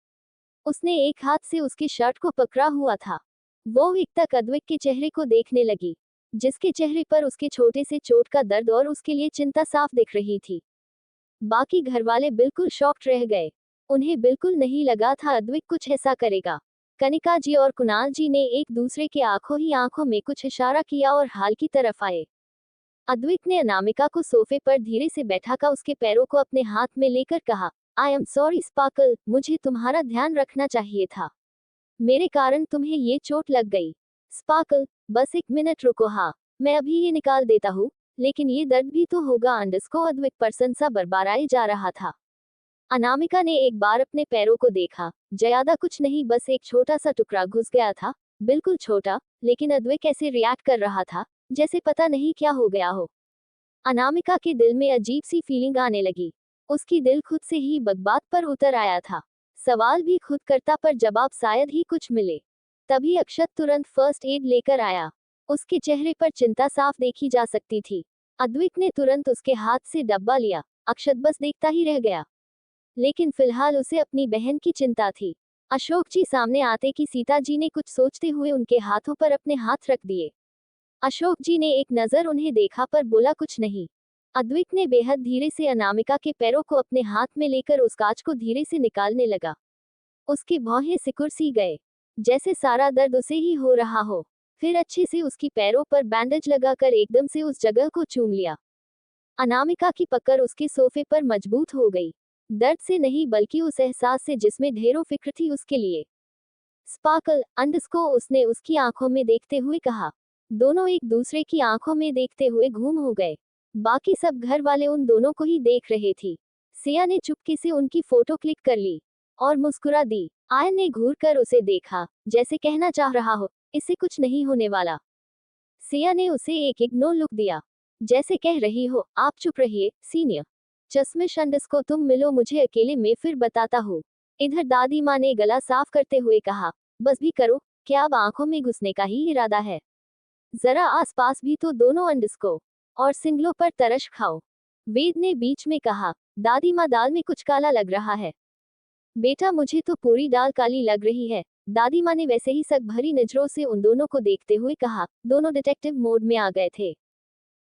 उसने एक हाथ से उसकी शर्ट को पकड़ा हुआ था। वो एक तक अद्विक के चेहरे को देखने लगी, जिसके चेहरे पर उसके छोटे से चोट का दर्द और उसके लिए चिंता साफ दिख रही थी। बाकी घरवाले बिल्कुल शॉक्ड रह गए। उन्हें बिल्कुल नहीं लगा था अद्विक कुछ ऐसा करेगा। कनिका जी और कुणाल जी ने एक दूसरे के आंखों ही आंखों में कुछ इशारा किया और हाल की तरफ आए। अद्विक ने अनामिका को सोफे पर धीरे से बैठाकर उसके पैरों को अपने हाथ में लेकर कहा, आई एम सॉरी स्पार्कल, मुझे तुम्हारा ध्यान रखना चाहिए था। मेरे कारण तुम्हें ये चोट लग गई। स्पार्कल, बस एक मिनट रुको, हाँ मैं अभी ये निकाल देता हूँ, लेकिन ये दर्द भी तो होगा। अंडस्को अद्विक प्रशंसा बरबराए जा रहा था। अनामिका ने एक बार अपने पैरों को देखा। ज्यादा कुछ नहीं, बस एक छोटा सा टुकड़ा घुस गया था, बिल्कुल छोटा, लेकिन अद्विक कैसे रिएक्ट कर रहा था जैसे पता नहीं क्या हो गया हो। अनामिका के दिल में अजीब सी फीलिंग आने लगी। उसकी दिल खुद से ही बकबाक पर उतर आया था। सवाल भी खुद करता पर जवाब शायद ही कुछ मिले। तभी अक्षत तुरंत फर्स्ट एड लेकर आया। उसके चेहरे पर चिंता साफ देखी जा सकती थी। अद्विक ने तुरंत उसके हाथ से डब्बा लिया। अक्षत बस देखता ही रह गया। लेकिन फिलहाल उसे अपनी बहन की चिंता थी। अशोक जी सामने आते कि सीता जी ने कुछ सोचते हुए उनके हाथों पर अपने हाथ रख दिए। अशोक जी ने एक नजर उन्हें देखा पर बोला कुछ नहीं। अद्विक ने बेहद धीरे से अनामिका के पैरों को अपने हाथ में लेकर उस कांच को धीरे से निकालने लगा। उसके भौहें सिकुड़ सी गए, जैसे सारा दर्द उसे ही हो रहा हो। फिर अच्छे से उसकी पैरों पर बैंडेज लगाकर एकदम से उस जगह को चूम लिया। अनामिका की पकड़ उसके सोफे पर मजबूत हो गई। दर्द से नहीं बल्कि उस एहसास से जिसमें ढेरों फिक्र थी उसके लिए। स्पार्कल, अंडस्को, उसने उसकी आंखों में देखते हुए कहा। दोनों एक दूसरे की आंखों में देखते हुए घूम हो गए। बाकी सब घर वाले उन दोनों को ही देख रहे थी। सिया ने चुपके से उनकी फोटो क्लिक कर ली और मुस्कुरा दी। आयन ने घूर कर उसे देखा, जैसे कहना चाह रहा हो, इससे कुछ नहीं होने वाला। सिया ने उसे एक इग्नोर लुक दिया, जैसे कह रही हो आप चुप रहिए सीनियर। चश्मिश अंडस्को तुम मिलो मुझे अकेले में फिर बताता हूँ। इधर दादी माँ ने गला साफ करते हुए कहा, बस भी करो, क्या अब आंखों में घुसने का ही इरादा है? जरा आसपास भी तो दोनों अंडस्को और सिंगलों पर तरश खाओ। वेद ने बीच में कहा, दादी माँ दाल में कुछ काला लग रहा है। बेटा मुझे तो पूरी दाल काली लग रही है। दादी माँ ने वैसे ही शक भरी नजरों से उन दोनों को देखते हुए कहा। दोनों डिटेक्टिव मोड में आ गए थे।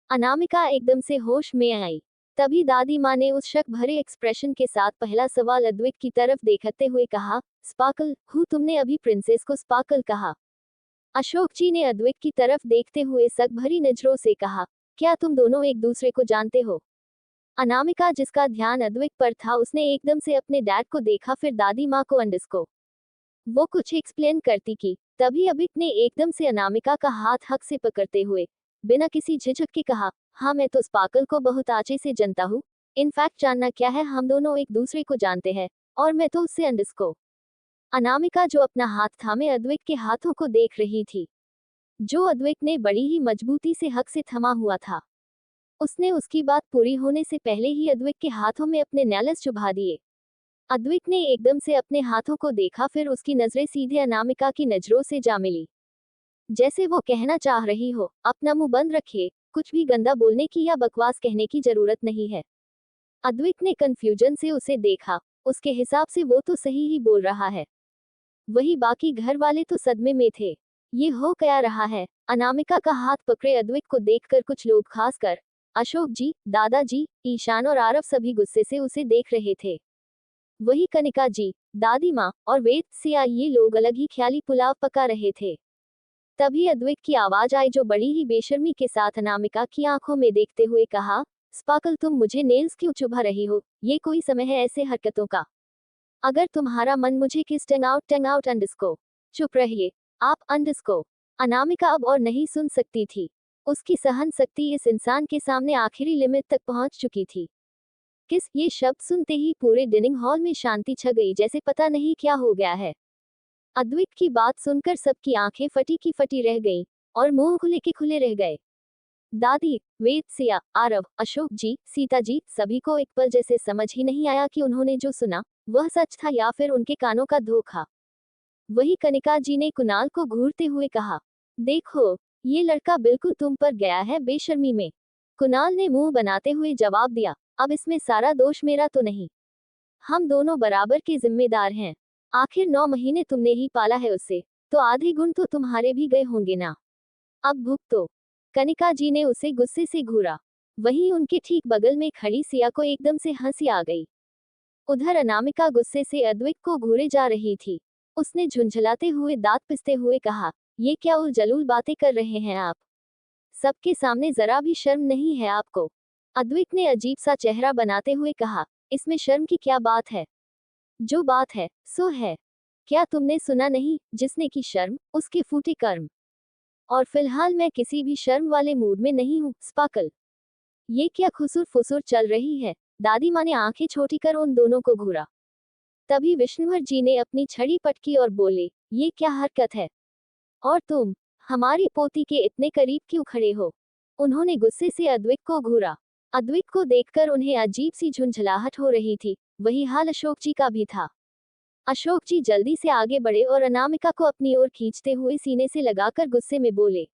अनामिका एकदम से होश में आई। तभी दादी माँ ने उस शक भरे एक्सप्रेशन के साथ पहला सवाल अद्वैत की तरफ देखते हुए कहा, स्पार्कल, हु तुमने अभी प्रिंसेस को स्पार्कल कहा? अशोक जी ने अद्वैत की तरफ देखते हुए शक भरी नजरों से कहा, क्या तुम दोनों एक दूसरे को जानते हो? अनामिका, जिसका ध्यान अद्वैत पर था, उसने एकदम से अपने डैड को देखा, फिर दादी माँ को अंडस्को। वो कुछ एक्सप्लेन करती की तभी अभिक ने एकदम से अनामिका का हाथ हक से पकड़ते हुए बिना किसी झिझक के कहा, हाँ मैं तो स्पार्कल को बहुत आचे से जानता हूँ। इनफैक्ट जानना क्या है, हम दोनों एक दूसरे को जानते हैं, और मैं तो उससे अंडस्को। अनामिका, जो अपना हाथ थामे अद्वैत के हाथों को देख रही थी, जो अद्वैत ने बड़ी ही मजबूती से हक से थमा हुआ था, उसने उसकी बात पूरी होने से पहले ही अद्वैत के हाथों में अपने नैलस चुभा दिए। अद्वैत ने एकदम से अपने हाथों को देखा, फिर उसकी नजरें सीधे अनामिका की नजरों से जा मिली, जैसे वो कहना चाह रही हो, अपना मुंह बंद रखिए, कुछ भी गंदा बोलने की या बकवास कहने की जरूरत नहीं है। अद्वैत ने कंफ्यूजन से उसे देखा, उसके हिसाब से वो तो सही ही बोल रहा है। वही बाकी घर वाले तो सदमे में थे। ये हो क्या रहा है? अनामिका का हाथ पकड़े अद्वैत को देखकर कुछ लोग, खासकर अशोक जी, दादाजी, ईशान और आरव सभी गुस्से से उसे देख रहे थे। वही कनिका जी, दादी माँ और वेद सिया, ये लोग अलग ही ख्याली पुलाव पका रहे थे। तभी अद्वैत की आवाज आई, जो बड़ी ही बेशर्मी के साथ अनामिका की आंखों में देखते हुए कहा, स्पार्कल तुम मुझे नेल्स क्यों चुभा रही हो? ये कोई समय है ऐसे हरकतों का? अगर तुम्हारा मन मुझे किस टंग आउट अंडस्को। चुप रहिए आप अंडस्को। अनामिका अब और नहीं सुन सकती थी। उसकी सहन शक्ति इस इंसान के सामने आखिरी लिमिट तक पहुंच चुकी थी। किस, ये शब्द सुनते ही पूरे डिनिंग हॉल में शांति छा गई, जैसे पता नहीं क्या हो गया है। अद्वैत की बात सुनकर सबकी आंखें फटी की फटी रह गईं और मुंह खुले के खुले रह गए। दादी, वेद, सिया, आरव, अशोक जी, सीता जी, सभी को एक पल जैसे समझ ही नहीं आया कि उन्होंने जो सुना वह सच था या फिर उनके कानों का धोखा। वही कनिका जी ने कुणाल को घूरते हुए कहा, देखो, ये लड़का बिल्कुल तुम पर गया है बेशर्मी में। कुणाल ने मुंह बनाते हुए जवाब दिया, अब इसमें सारा दोष मेरा तो नहीं, हम दोनों बराबर के जिम्मेदार हैं। आखिर 9 महीने तुमने ही पाला है उसे, तो आधे गुण तो तुम्हारे भी गए होंगे ना। अब भुगतो। कनिका जी ने उसे गुस्से से घूरा। वहीं उनके ठीक बगल में खड़ी सिया को एकदम से हंसी आ गई। उधर अनामिका गुस्से से अद्वैत को घूरे जा रही थी। उसने झुंझलाते हुए दांत पिसते हुए कहा, ये क्या उल जलूल बातें कर रहे हैं आप? सबके सामने जरा भी शर्म नहीं है आपको? अद्वैत ने अजीब सा चेहरा बनाते हुए कहा, इसमें शर्म की क्या बात है? जो बात है सो है। क्या तुमने सुना नहीं, जिसने की शर्म उसके फूटे कर्म। और फिलहाल मैं किसी भी शर्म वाले मूड में नहीं हूँ स्पार्कल। ये क्या खुसुर फुसुर चल रही है? दादी माँ ने आंखें छोटी कर उन दोनों को घूरा। तभी विष्णुवर जी ने अपनी छड़ी पटकी और बोले, ये क्या हरकत है? और तुम हमारी पोती के इतने करीब क्यों खड़े हो? उन्होंने गुस्से से अद्वैत को घूरा। अद्वैत को देखकर उन्हें अजीब सी झुंझलाहट हो रही थी। वही हाल अशोक जी का भी था। अशोक जी जल्दी से आगे बढ़े और अनामिका को अपनी ओर खींचते हुए सीने से लगाकर गुस्से में बोले,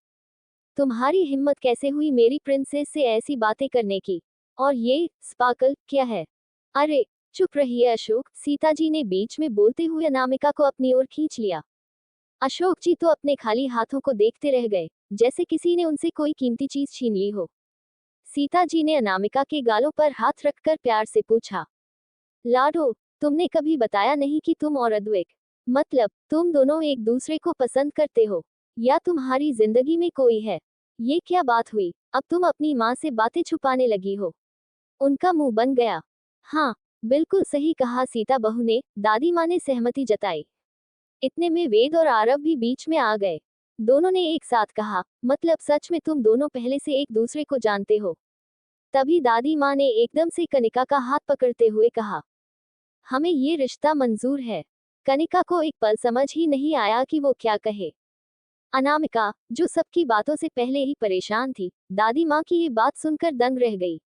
तुम्हारी हिम्मत कैसे हुई मेरी प्रिंसेस से ऐसी बातें करने की? और ये स्पार्कल क्या है? अरे चुप रहिए अशोक, सीता जी ने बीच में बोलते हुए अनामिका को अपनी ओर खींच लिया। अशोक जी तो अपने खाली हाथों को देखते रह गए, जैसे किसी ने उनसे कोई कीमती चीज छीन ली हो। सीता जी ने अनामिका के गालों पर हाथ रखकर प्यार से पूछा, लाडो, तुमने कभी बताया नहीं कि तुम और अद्वैत, मतलब तुम दोनों एक दूसरे को पसंद करते हो, या तुम्हारी जिंदगी में कोई है? ये क्या बात हुई? अब तुम अपनी माँ से बातें छुपाने लगी हो? उनका मुंह बन गया। हाँ, बिल्कुल सही कहा सीता बहू ने, दादी माँ ने सहमति जताई। इतने में वेद और आरव भी बीच में आ गए। दोनों ने एक साथ कहा, मतलब सच में तुम दोनों पहले से एक दूसरे को जानते हो? तभी दादी माँ ने एकदम से कनिका का हाथ पकड़ते हुए कहा, हमें ये रिश्ता मंजूर है। कनिका को एक पल समझ ही नहीं आया कि वो क्या कहे। अनामिका, जो सबकी बातों से पहले ही परेशान थी, दादी माँ की ये बात सुनकर दंग रह गई।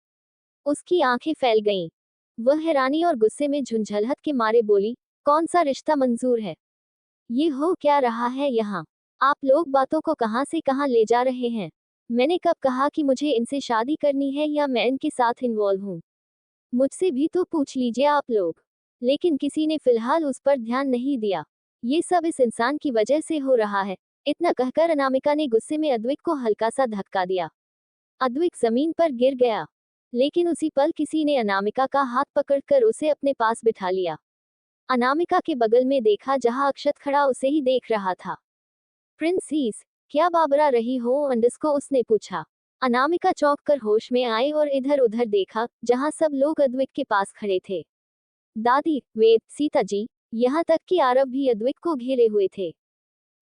उसकी आंखें फैल गईं। वह हैरानी और गुस्से में झुंझलाहट के मारे बोली, कौन सा रिश्ता मंजूर है? ये हो क्या रहा है यहाँ? आप लोग बातों को कहाँ से कहाँ ले जा रहे हैं? मैंने कब कहा कि मुझे इनसे शादी करनी है या मैं इनके साथ इन्वॉल्व हूँ? मुझसे भी तो पूछ लीजिए आप लोग। लेकिन किसी ने फिलहाल उस पर ध्यान नहीं दिया। ये सब इस इंसान की वजह से हो रहा है। इतना कहकर अनामिका ने गुस्से में अद्विक को हल्का सा धक्का दिया। अद्विक जमीन पर गिर गया। लेकिन उसी पल किसी ने अनामिका का हाथ पकड़कर उसे अपने पास बिठा लिया। अनामिका के बगल में देखा जहां अक्षत खड़ा उसे ही देख रहा था। प्रिंसेस, क्या बाबरा रही हो? अंडस को उसने पूछा। अनामिका चौंक कर होश में आई और इधर उधर देखा, जहां सब लोग अद्विक के पास खड़े थे। दादी, वेद, सीता जी, यहाँ तक कि आरव भी अद्विक को घेरे हुए थे।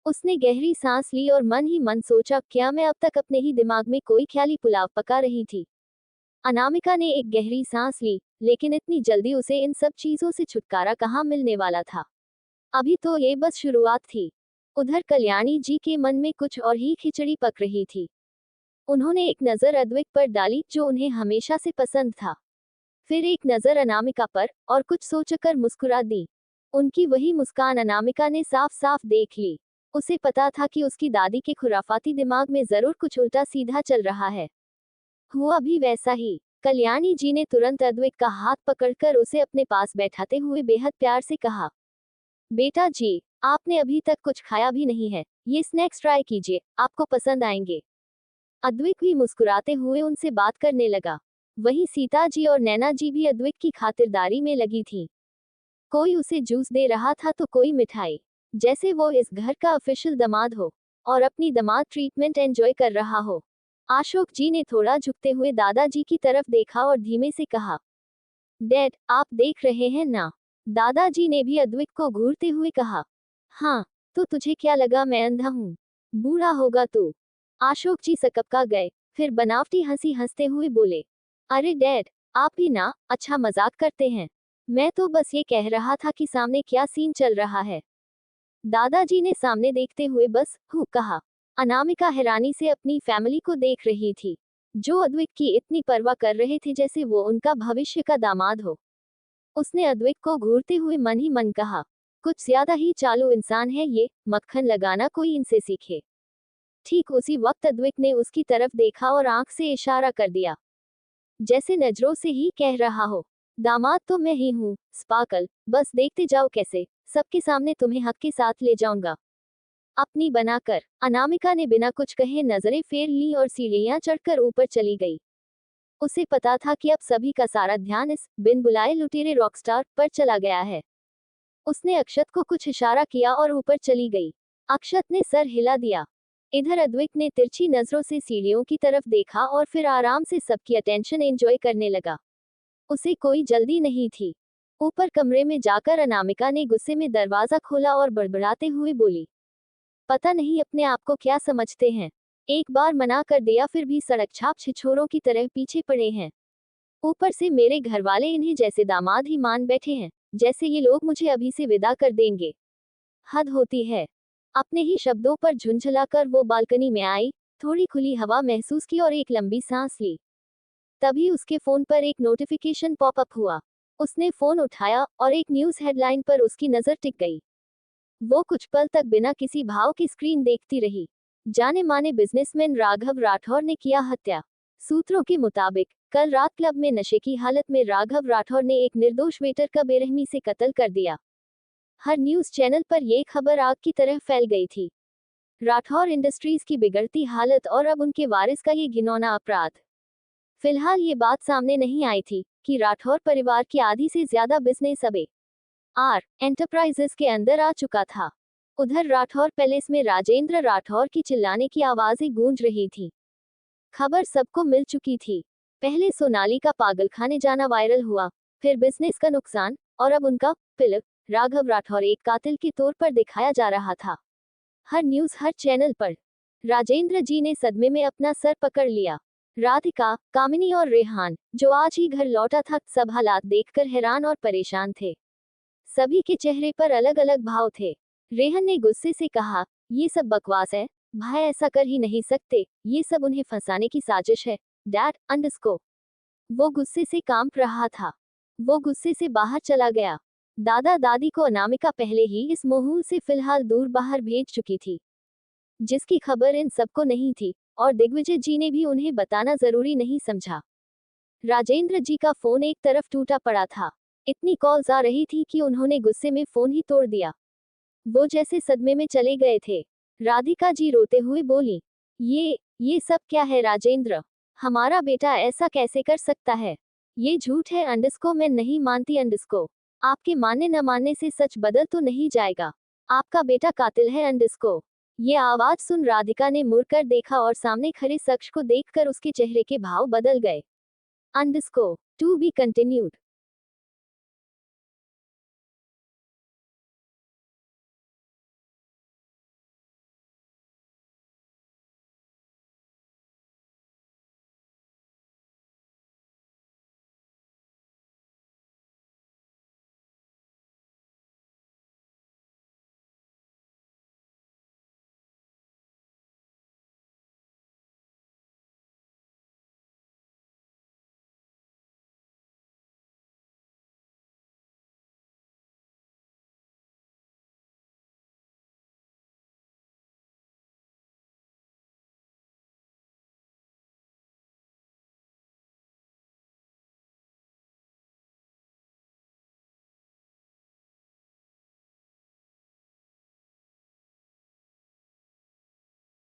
उसने गहरी सांस ली और मन ही मन सोचा, क्या मैं अब तक अपने ही दिमाग में कोई ख्याली पुलाव पका रही थी? अनामिका ने एक गहरी सांस ली, लेकिन इतनी जल्दी उसे इन सब चीजों से छुटकारा कहाँ मिलने वाला था। अभी तो ये बस शुरुआत थी। उधर कल्याणी जी के मन में कुछ और ही खिचड़ी पक रही थी। उन्होंने एक नजर अद्विक पर डाली, जो उन्हें हमेशा से पसंद था। फिर एक नजर अनामिका पर, और कुछ सोचकर मुस्कुरा दी। उनकी वही मुस्कान अनामिका ने साफ साफ देख ली। उसे पता था कि उसकी दादी के खुराफाती दिमाग में जरूर कुछ उल्टा सीधा चल रहा है। हुआ भी वैसा ही। कल्याणी जी ने तुरंत अद्विक का हाथ पकड़कर उसे अपने पास बैठाते हुए बेहद प्यार से कहा, बेटा जी, आपने अभी तक कुछ खाया भी नहीं है, ये स्नैक्स ट्राई कीजिए, आपको पसंद आएंगे। अद्विक भी मुस्कुराते हुए उनसे बात करने लगा। वहीं सीता जी और नैना जी भी अद्विक की खातिरदारी में लगी थी। कोई उसे जूस दे रहा था तो कोई मिठाई, जैसे वो इस घर का ऑफिशियल दामाद हो और अपनी दामाद ट्रीटमेंट एंजॉय कर रहा हो। अशोक जी ने थोड़ा झुकते हुए दादाजी की तरफ देखा और धीमे से कहा, डैड, आप देख रहे हैं ना? दादाजी ने भी अद्विक को घूरते हुए कहा, हाँ, तो तुझे क्या लगा मैं अंधा हूँ? बूढ़ा होगा तू। अशोक जी सकपका गए, फिर बनावटी हंसी हंसते हुए बोले, अरे डैड, आप भी ना अच्छा मजाक करते हैं। मैं तो बस ये कह रहा था कि सामने क्या सीन चल रहा है। दादाजी ने सामने देखते हुए बस हूँ कहा। अनामिका हैरानी से अपनी फैमिली को देख रही थी, जो अद्विक की इतनी परवाह कर रहे थे जैसे वो उनका भविष्य का दामाद हो। उसने अद्विक को घूरते हुए मन ही मन कहा, कुछ ज्यादा ही चालू इंसान है ये, मक्खन लगाना कोई इनसे सीखे। ठीक उसी वक्त अद्विक ने उसकी तरफ देखा और आंख से इशारा कर दिया, जैसे नजरों से ही कह रहा हो, दामाद तो मैं ही हूँ, स्पार्कल, बस देखते जाओ कैसे सबके सामने तुम्हें हक के साथ ले जाऊंगा। अपनी बनाकर अनामिका ने बिना कुछ कहे नजरें फेर ली और सीढ़ियां चढ़कर ऊपर चली गई। उसे पता था कि अब सभी का सारा ध्यान इस बिन बुलाए लुटेरे रॉकस्टार पर चला गया है। उसने अक्षत को कुछ इशारा किया और ऊपर चली गई। अक्षत ने सर हिला दिया। इधर अद्विक ने तिरछी नजरों से सीढ़ियों की तरफ देखा और फिर आराम से सबकी अटेंशन एंजॉय करने लगा। उसे कोई जल्दी नहीं थी। ऊपर कमरे में जाकर अनामिका ने गुस्से में दरवाजा खोला और बड़बड़ाते हुए बोली, पता नहीं अपने आप को क्या समझते हैं, एक बार मना कर दिया फिर भी सड़क छाप छिछोरों की तरह पीछे पड़े हैं। ऊपर से मेरे घरवाले इन्हें जैसे दामाद ही मान बैठे हैं, जैसे ये लोग मुझे अभी से विदा कर देंगे। हद होती है। अपने ही शब्दों पर झुंझलाकर वो बालकनी में आई, थोड़ी खुली हवा महसूस की और एक लंबी सांस ली। तभी उसके फोन पर एक नोटिफिकेशन पॉपअप हुआ। उसने फोन उठाया और एक न्यूज हेडलाइन पर उसकी नजर टिक गई। वो कुछ पल तक बिना किसी भाव की स्क्रीन देखती रही। जाने माने बिजनेसमैन राघव राठौर ने किया हत्या। सूत्रों के मुताबिक कल रात क्लब में नशे की हालत में राघव राठौर ने एक निर्दोष वेटर का बेरहमी से कत्ल कर दिया। हर न्यूज चैनल पर यह खबर आग की तरह फैल गई थी। राठौर इंडस्ट्रीज की बिगड़ती हालत और अब उनके वारिस का ये घिनौना अपराध। फिलहाल ये बात सामने नहीं आई थी कि राठौर परिवार की आधी से ज्यादा बिजनेस अब आर एंटरप्राइजेस के अंदर आ चुका था। उधर राठौर पैलेस में राजेंद्र राठौर की चिल्लाने की आवाजें गूंज रही थी। खबर सबको मिल चुकी थी। पहले सोनाली का पागलखाने जाना वायरल हुआ, फिर बिजनेस का नुकसान, और अब उनका फिल्म राघव राठौर एक कातिल के तौर पर दिखाया जा रहा था। हर न्यूज, हर चैनल पर। राजेंद्र जी ने सदमे में अपना सर पकड़ लिया। राधिका, कामिनी और रेहान, जो आज ही घर लौटा था, सब हालात देखकर हैरान और परेशान थे। सभी के चेहरे पर अलग अलग भाव थे। रेहन ने गुस्से से कहा, ये सब बकवास है, भाई ऐसा कर ही नहीं सकते, ये सब उन्हें फंसाने की साजिश है। डैड अंडरस्को। वो गुस्से से कांप रहा था। वो गुस्से से बाहर चला गया। दादा दादी को अनामिका पहले ही इस मोहूल से फिलहाल दूर बाहर भेज चुकी थी, जिसकी खबर इन सबको नहीं थी, और दिग्विजय जी ने भी उन्हें बताना जरूरी नहीं समझा। राजेंद्र जी का फोन एक तरफ टूटा पड़ा था। इतनी कॉल्स आ रही थी कि उन्होंने गुस्से में फोन ही तोड़ दिया। वो जैसे सदमे में चले गए थे। राधिका जी रोते हुए बोली, ये सब क्या है राजेंद्र? हमारा बेटा ऐसा कैसे कर सकता है? ये झूठ है अंडस्को, मैं नहीं मानती अंडस्को। आपके मानने न मानने से सच बदल तो नहीं जाएगा। आपका बेटा कातिल है अंडस्को। ये आवाज सुन राधिका ने मुड़कर देखा और सामने खड़े शख्स को देखकर उसके चेहरे के भाव बदल गए। Underscore to be continued.